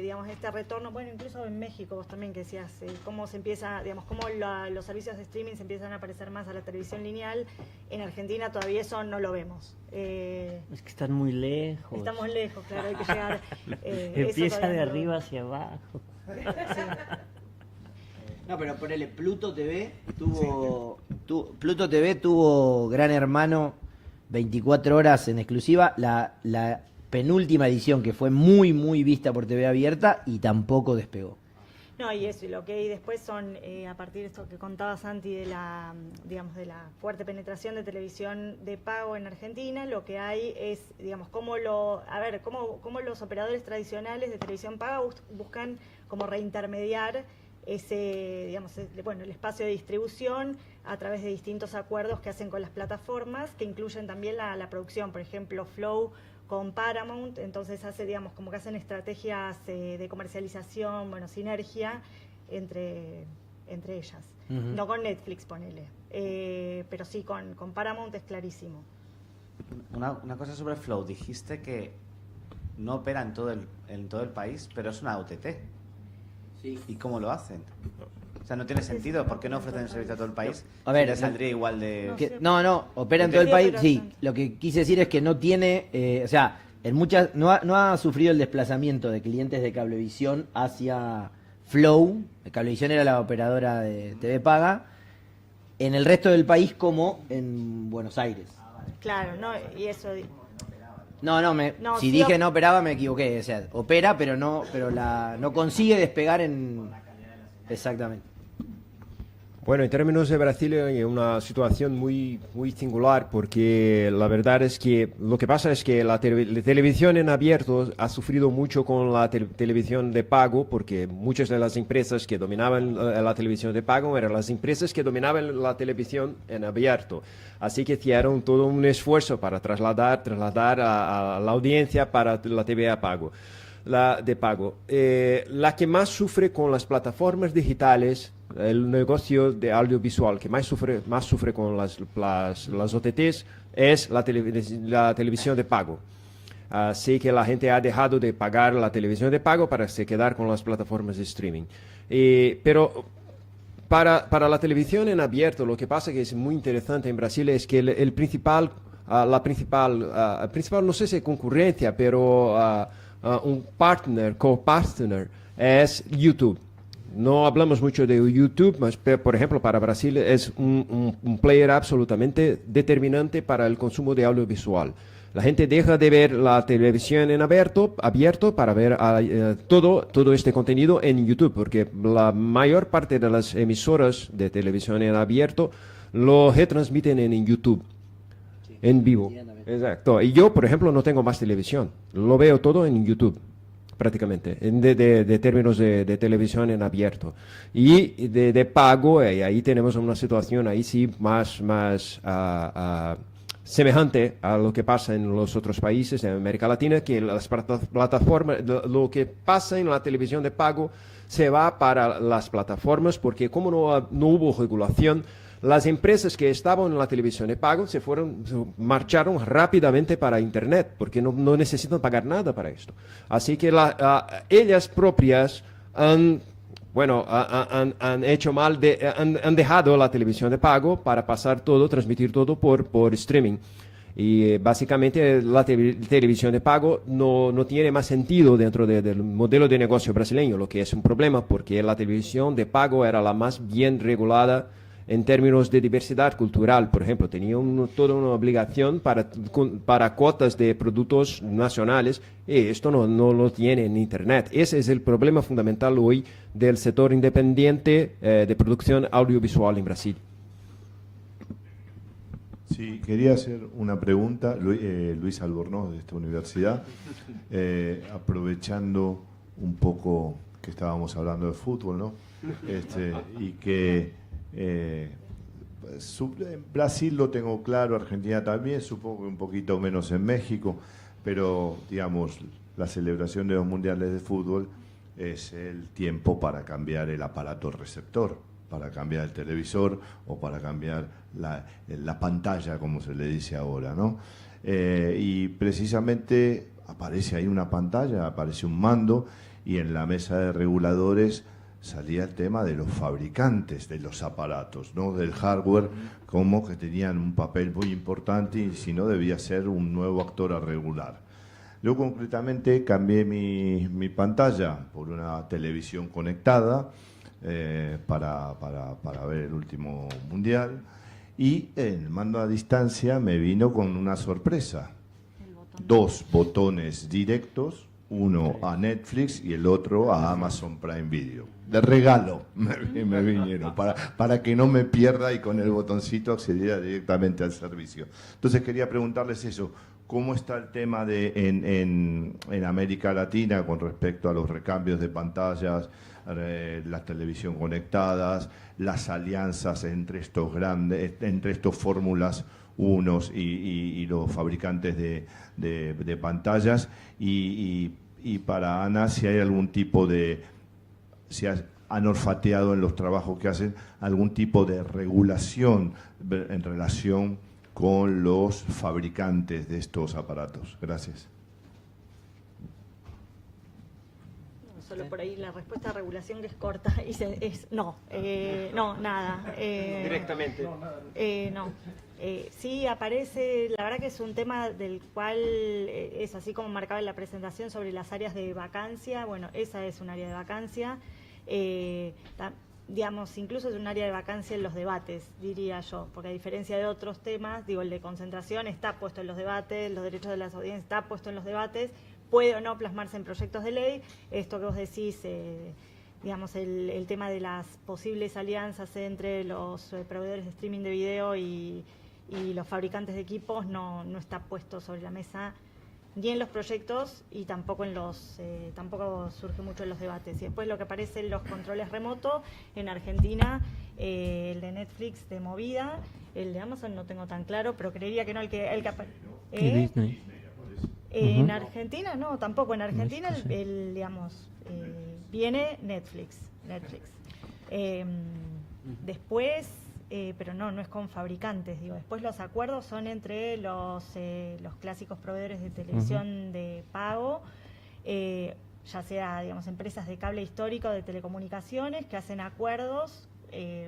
digamos, este retorno, bueno, incluso en México vos también que decías, cómo se empieza, digamos, cómo los servicios de streaming se empiezan a parecer más a la televisión lineal. En Argentina todavía eso no lo vemos. Es que están muy lejos. Estamos lejos, claro, hay que llegar. Empieza eso de todavía no lo arriba vemos. hacia abajo. Sí. No, pero ponele, Pluto TV tuvo Gran Hermano 24 horas en exclusiva, la penúltima edición que fue muy muy vista por TV abierta y tampoco despegó. No, y eso, y lo que hay después son, a partir de esto que contaba Santi de la, digamos, de la fuerte penetración de televisión de pago en Argentina, lo que hay es, digamos, cómo los operadores tradicionales de televisión paga buscan como reintermediar ese, digamos, el espacio de distribución a través de distintos acuerdos que hacen con las plataformas, que incluyen también la producción, por ejemplo, Flow con Paramount, entonces digamos, como que hacen estrategias de comercialización, sinergia entre ellas. Ujú. No con Netflix, ponele, pero sí con Paramount es clarísimo. Una cosa sobre Flow. Dijiste que no opera en todo el país, pero es una OTT. Sí. ¿Y cómo lo hacen? O sea, no tiene sentido. ¿Por qué no ofrecen el servicio a todo el país? A ver, Si le saldría igual de... No, opera en todo el Sí, país, pero sí. son- Lo que quise decir es que no tiene, o sea, no ha sufrido el desplazamiento de clientes de Cablevisión hacia Flow. Cablevisión era la operadora de TV paga. En el resto del país como en Buenos Aires. Claro, ¿no? Y eso... No, sí, si dije no operaba me equivoqué. O sea, opera, pero no consigue despegar en... Exactamente. Bueno, en términos de Brasil hay una situación muy, muy singular porque la verdad es que lo que pasa es que la televisión en abierto ha sufrido mucho con la televisión de pago porque muchas de las empresas que dominaban la televisión de pago eran las empresas que dominaban la televisión en abierto. Así que hicieron todo un esfuerzo para trasladar a la audiencia para la TV a pago. La de pago. La que más sufre con las plataformas digitales, el negocio de audiovisual que más sufre con las OTTs es la televisión de pago. Así que la gente ha dejado de pagar la televisión de pago para se quedar con las plataformas de streaming. Pero para la televisión en abierto, lo que pasa que es muy interesante en Brasil es que el principal, no sé si concurrencia, pero un co-partner es YouTube. No hablamos mucho de YouTube, pero por ejemplo para Brasil es un player absolutamente determinante para el consumo de audiovisual. La gente deja de ver la televisión en abierto para ver todo este contenido en YouTube, porque la mayor parte de las emisoras de televisión en abierto lo retransmiten en YouTube, en vivo. Exacto. Y yo, por ejemplo, no tengo más televisión. Lo veo todo en YouTube, prácticamente, de términos de televisión en abierto. Y de pago, y ahí tenemos una situación ahí sí más semejante a lo que pasa en los otros países de América Latina, que las plataformas, lo que pasa en la televisión de pago se va para las plataformas, porque como no hubo regulación, las empresas que estaban en la televisión de pago marcharon rápidamente para Internet, porque no necesitan pagar nada para esto. Así que ellas propias han hecho mal, han dejado la televisión de pago para pasar todo, transmitir todo por streaming. Y básicamente la televisión de pago no tiene más sentido dentro del modelo de negocio brasileño, lo que es un problema porque la televisión de pago era la más bien regulada en términos de diversidad cultural. Por ejemplo, tenía toda una obligación para cuotas de productos nacionales, y esto no lo tiene en Internet. Ese es el problema fundamental hoy del sector independiente de producción audiovisual en Brasil. Sí, quería hacer una pregunta, Luis Albornoz de esta universidad, aprovechando un poco que estábamos hablando de fútbol, ¿no? Y que en Brasil lo tengo claro, Argentina también, supongo que un poquito menos en México, pero digamos, la celebración de los mundiales de fútbol es el tiempo para cambiar el aparato receptor, para cambiar el televisor o para cambiar la pantalla, como se le dice ahora, ¿no? Y precisamente aparece ahí una pantalla, aparece un mando, y en la mesa de reguladores salía el tema de los fabricantes de los aparatos, ¿no? Del hardware, como que tenían un papel muy importante y si no debía ser un nuevo actor a regular. Yo concretamente cambié mi pantalla por una televisión conectada para ver el último mundial, y el mando a distancia me vino con una sorpresa. 2 botones directos, uno a Netflix y el otro a Amazon Prime Video. De regalo me vinieron, para que no me pierda y con el botoncito accediera directamente al servicio. Entonces quería preguntarles eso, ¿cómo está el tema en América Latina con respecto a los recambios de pantallas, la televisión conectadas, las alianzas entre estos fórmulas unos y los fabricantes de pantallas, y para Ana, si hay algún tipo si han olfateado en los trabajos que hacen algún tipo de regulación en relación con los fabricantes de estos aparatos. Gracias. Solo por ahí la respuesta a regulación, que es corta, no, nada. Directamente. No. Sí aparece, la verdad que es un tema del cual es así como marcaba en la presentación sobre las áreas de vacancia. Bueno, esa es un área de vacancia. Digamos, incluso es un área de vacancia en los debates, diría yo, porque a diferencia de otros temas, digo, el de concentración está puesto en los debates, los derechos de las audiencias está puesto en los debates, puede o no plasmarse en proyectos de ley. Esto que vos decís digamos, el tema de las posibles alianzas entre los proveedores de streaming de video y los fabricantes de equipos no está puesto sobre la mesa ni en los proyectos y tampoco tampoco surge mucho en los debates. Y después lo que aparece en los controles remotos, en Argentina, el de Netflix de movida, el de Amazon no tengo tan claro, pero creería que no, el que Y Disney. en Argentina no, tampoco. En Argentina No, sí. digamos, viene Netflix. Después, pero no es con fabricantes, digo. Después los acuerdos son entre los clásicos proveedores de televisión de pago, ya sea, digamos, empresas de cable histórico, de telecomunicaciones, que hacen acuerdos,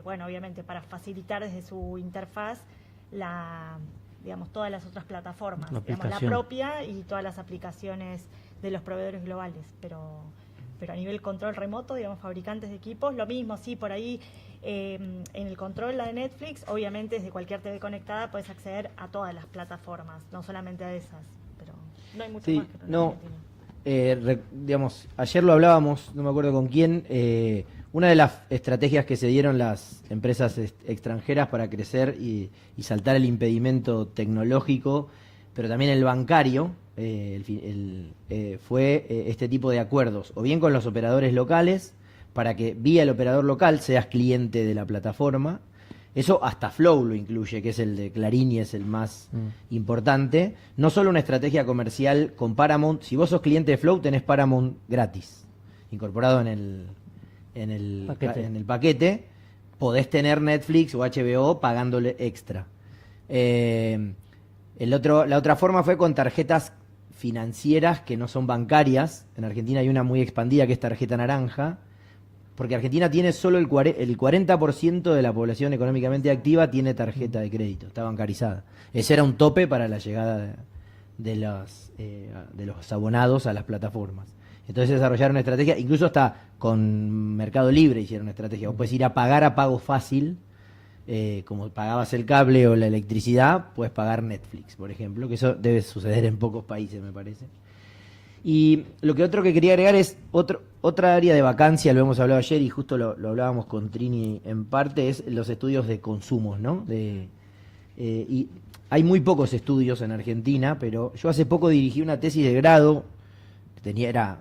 bueno, obviamente para facilitar desde su interfaz digamos, todas las otras plataformas, digamos, la propia y todas las aplicaciones de los proveedores globales, pero a nivel control remoto, digamos, fabricantes de equipos, lo mismo, sí, por ahí en el control, la de Netflix, obviamente desde cualquier TV conectada puedes acceder a todas las plataformas, no solamente a esas, pero no hay mucho Sí, más que en no, Argentina. digamos, ayer lo hablábamos, no me acuerdo con quién, una de las estrategias que se dieron las empresas extranjeras para crecer y saltar el impedimento tecnológico, pero también el bancario, fue este tipo de acuerdos, o bien con los operadores locales, para que vía el operador local seas cliente de la plataforma. Eso hasta Flow lo incluye, que es el de Clarín y es el más importante. No solo una estrategia comercial con Paramount. Si vos sos cliente de Flow, tenés Paramount gratis, incorporado en el paquete. Podés tener Netflix o HBO pagándole extra. La otra forma fue con tarjetas financieras que no son bancarias. En Argentina hay una muy expandida que es tarjeta naranja, porque Argentina tiene solo el 40% de la población económicamente activa tiene tarjeta de crédito, está bancarizada. Ese era un tope para la llegada de los abonados a las plataformas. Entonces desarrollaron una estrategia, incluso hasta con Mercado Libre hicieron una estrategia. Vos podés ir a pagar a pago fácil, como pagabas el cable o la electricidad, puedes pagar Netflix, por ejemplo, que eso debe suceder en pocos países, me parece. Y otro que quería agregar es otra área de vacancia, lo hemos hablado ayer y justo lo hablábamos con Trini en parte, es los estudios de consumos, ¿no? Y hay muy pocos estudios en Argentina, pero yo hace poco dirigí una tesis de grado, que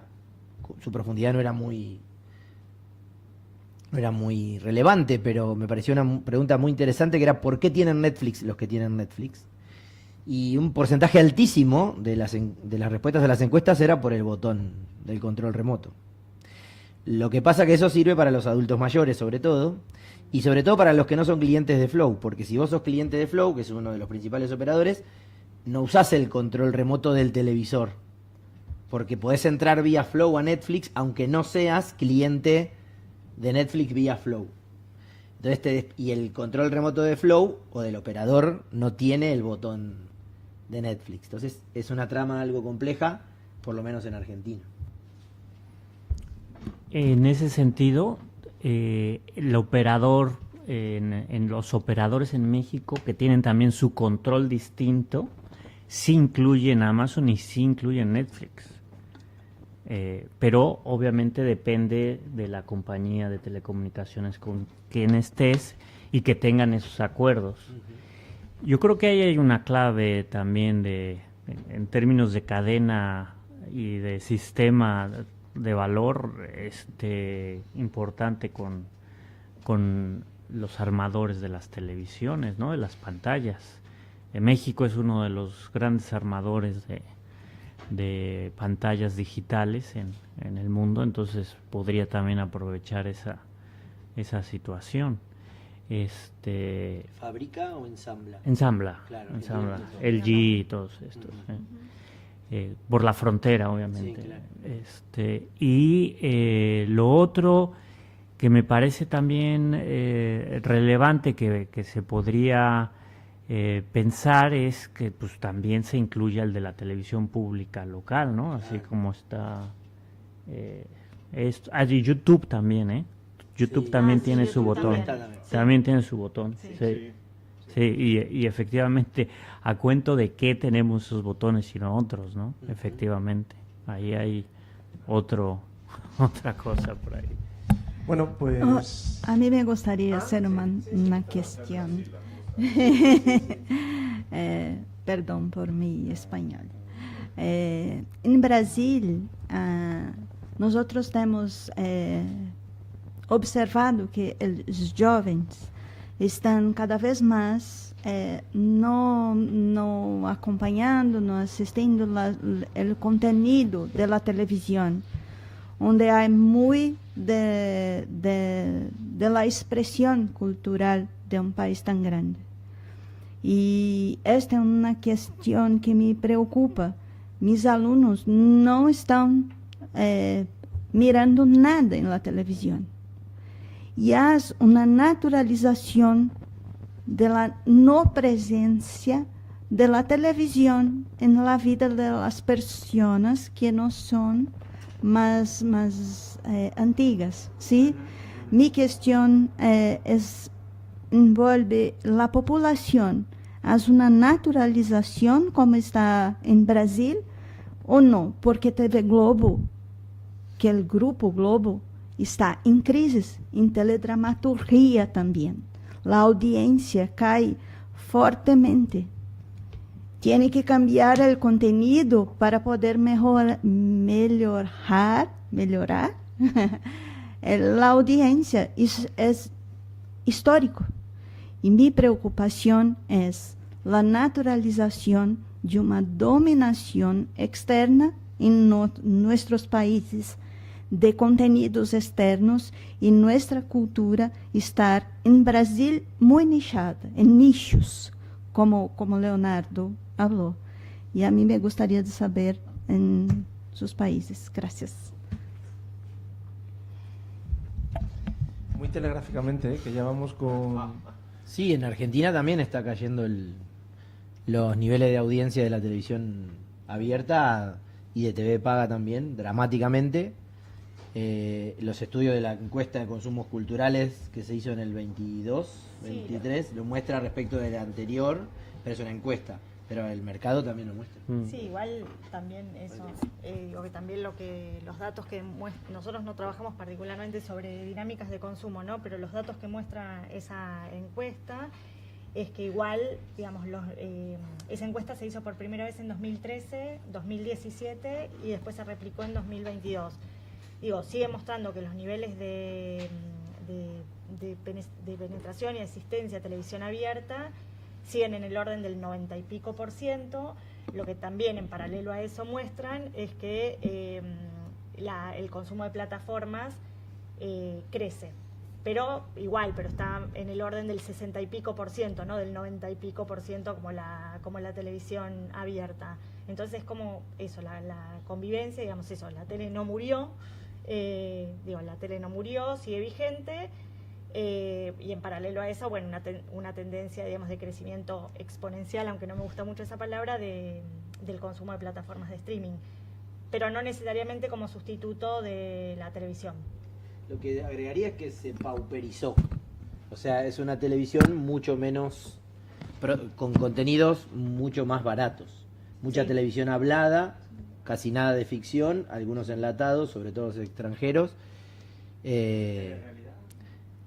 su profundidad no era muy relevante, pero me pareció una pregunta muy interesante, que era ¿por qué tienen Netflix los que tienen Netflix? Y un porcentaje altísimo de las respuestas a las encuestas era por el botón del control remoto. Lo que pasa que eso sirve para los adultos mayores, sobre todo, y sobre todo para los que no son clientes de Flow, porque si vos sos cliente de Flow, que es uno de los principales operadores, no usás el control remoto del televisor, porque podés entrar vía Flow a Netflix, aunque no seas cliente de Netflix vía Flow. Entonces y el control remoto de Flow o del operador no tiene el botón de Netflix. Entonces es una trama algo compleja, por lo menos en Argentina. En ese sentido, el operador, en los operadores en México que tienen también su control distinto, sí incluyen Amazon y sí incluyen Netflix. Pero obviamente depende de la compañía de telecomunicaciones con quien estés y que tengan esos acuerdos. Yo creo que ahí hay una clave también en términos de cadena y de sistema de valor importante con los armadores de las televisiones, ¿no? De las pantallas. México es uno de los grandes armadores de pantallas digitales en el mundo, entonces podría también aprovechar esa situación. ¿Fabrica o ensambla? Ensambla, Claro, ensambla. entiendo. LG y todos estos. Por la frontera, obviamente. Sí, claro. Y lo otro que me parece también relevante que se podría pensar es que pues también se incluya el de la televisión pública local, ¿no? Así como está y YouTube también, YouTube Sí. también Sí, tiene YouTube su botón. también. Tiene su botón. Sí. Sí. Sí, y efectivamente, a cuento de qué tenemos esos botones y no otros, ¿no? Efectivamente, ahí hay otra cosa por ahí. Bueno, pues... Oh, a mí me gustaría hacer una cuestión. Perdón por mi español. En Brasil, nosotros hemos observado que los jóvenes están cada vez más no acompanhando, no assistindo o contenido da televisão, onde há muito da expressão cultural de um país tão grande. E esta é uma questão que me preocupa. Mis alunos não estão mirando nada na televisão. E há uma naturalização da não presença da televisão na vida das pessoas que não são mais antigas, ¿sí? Mi questão envolve a população. Há uma naturalização como está em Brasil ou não? Porque TV Globo, que o Grupo Globo, está em crise, em teledramaturgia também. A audiência cai fortemente. Tem que cambiar o conteúdo para poder melhorar a audiência. Isso é histórico. E minha preocupação é a naturalização de uma dominação externa em nossos países, de contenidos externos, e nossa cultura estar em Brasil muito nichada, em nichos, como Leonardo falou. E a mim me gostaria de saber em seus países. Gracias. Muy telegráficamente, que ya vamos con... Sí, en Argentina también está cayendo los niveles de audiencia de la televisión abierta y de TV paga también, dramáticamente. Los estudios de la encuesta de consumos culturales que se hizo en el 22, 23, lo muestra respecto de la anterior, pero es una encuesta. Pero el mercado también lo muestra. Sí, igual también eso, digo que también los datos que nosotros no trabajamos particularmente sobre dinámicas de consumo, ¿no? Pero los datos que muestra esa encuesta es que igual, digamos, esa encuesta se hizo por primera vez en 2013, 2017 y después se replicó en 2022. Digo, sigue mostrando que los niveles de penetración y asistencia a televisión abierta siguen en el orden del 90 y pico %. Lo que también en paralelo a eso muestran es que el consumo de plataformas crece, pero está en el orden del 60 y pico %, no del 90 y pico % como la televisión abierta. Entonces, como eso, la convivencia, digamos eso, la tele no murió, la tele no murió, sigue vigente. Y en paralelo a eso, bueno, una tendencia, digamos, de crecimiento exponencial, aunque no me gusta mucho esa palabra, del consumo de plataformas de streaming, pero no necesariamente como sustituto de la televisión. Lo que agregaría es que se pauperizó, o sea, es una televisión mucho menos, con contenidos mucho más baratos, mucha televisión hablada, casi nada de ficción, algunos enlatados, sobre todo los extranjeros,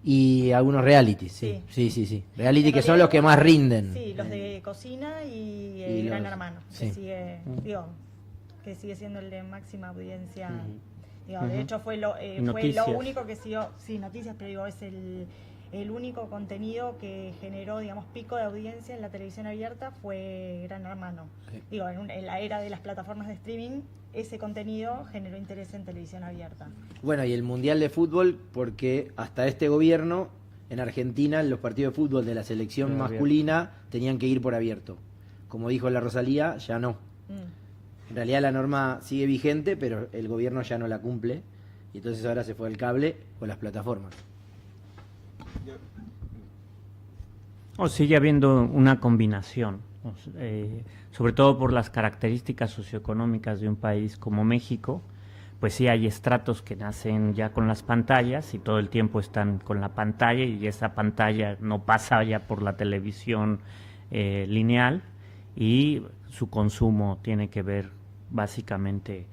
y algunos realities, sí. Reality que son los que más rinden. Sí, los de cocina y Gran Hermano, que sigue siendo el de máxima audiencia. De hecho fue lo único que siguió, noticias, pero es el único contenido que generó, digamos, pico de audiencia en la televisión abierta fue Gran Hermano. En la era de las plataformas de streaming, ese contenido generó interés en televisión abierta. Bueno, y el Mundial de Fútbol, porque hasta este gobierno, en Argentina, los partidos de fútbol de la selección masculina tenían que ir por abierto. Como dijo la Rosalía, ya no. En realidad la norma sigue vigente, pero el gobierno ya no la cumple, y entonces ahora se fue al cable o las plataformas. O sigue habiendo una combinación, sobre todo por las características socioeconómicas de un país como México. Pues sí, hay estratos que nacen ya con las pantallas y todo el tiempo están con la pantalla, y esa pantalla no pasa ya por la televisión lineal, y su consumo tiene que ver básicamente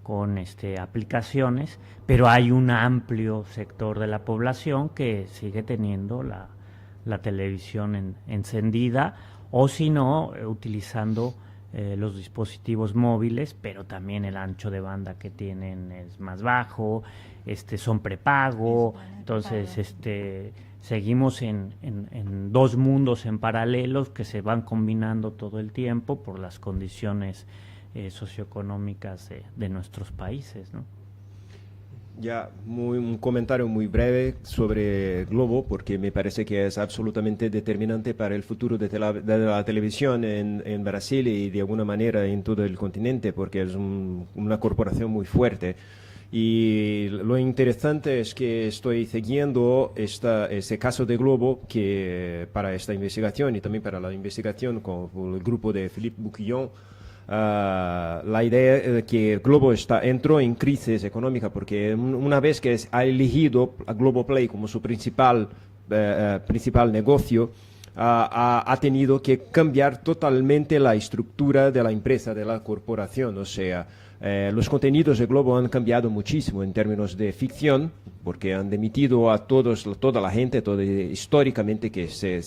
con aplicaciones, pero hay un amplio sector de la población que sigue teniendo la televisión encendida, o si no, utilizando los dispositivos móviles, pero también el ancho de banda que tienen es más bajo, son prepago, entonces seguimos en dos mundos en paralelos que se van combinando todo el tiempo por las condiciones socioeconómicas de nuestros países, ¿no? Ya, un comentario muy breve sobre Globo, porque me parece que es absolutamente determinante para el futuro de la televisión en Brasil y de alguna manera en todo el continente, porque es una corporación muy fuerte. Y lo interesante es que estoy siguiendo ese caso de Globo, que para esta investigación y también para la investigación con el grupo de Philippe Bouquillon. La idea es que Globo entró en crisis económica porque una vez que ha elegido a Globoplay como su principal negocio, ha tenido que cambiar totalmente la estructura de la empresa, de la corporación. O sea, los contenidos de Globo han cambiado muchísimo en términos de ficción, porque han demitido a toda la gente, históricamente,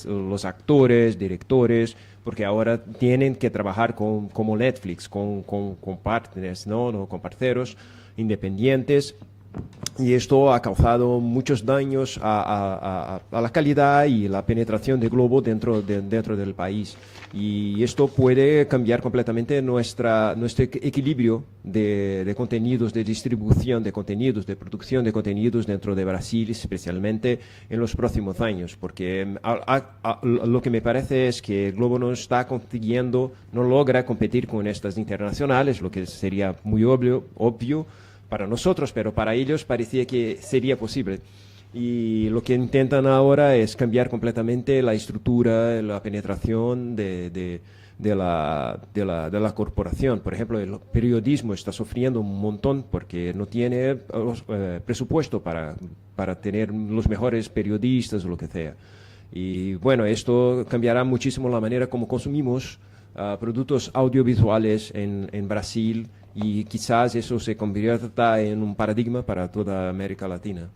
los actores, directores, porque ahora tienen que trabajar como Netflix, con partners, ¿no? Con parceros independientes. Y esto ha causado muchos daños a la calidad y la penetración de Globo dentro del país. Y esto puede cambiar completamente nuestro equilibrio de contenidos, de distribución de contenidos, de producción de contenidos dentro de Brasil, especialmente en los próximos años. Porque lo que me parece es que Globo no logra competir con estas internacionales, lo que sería muy obvio para nosotros, pero para ellos parecía que sería posible. Y lo que intentan ahora es cambiar completamente la estructura, la penetración de la corporación. Por ejemplo, el periodismo está sufriendo un montón porque no tiene presupuesto para tener los mejores periodistas o lo que sea. Y bueno, esto cambiará muchísimo la manera como consumimos productos audiovisuales en Brasil, y quizás eso se convierta en un paradigma para toda América Latina.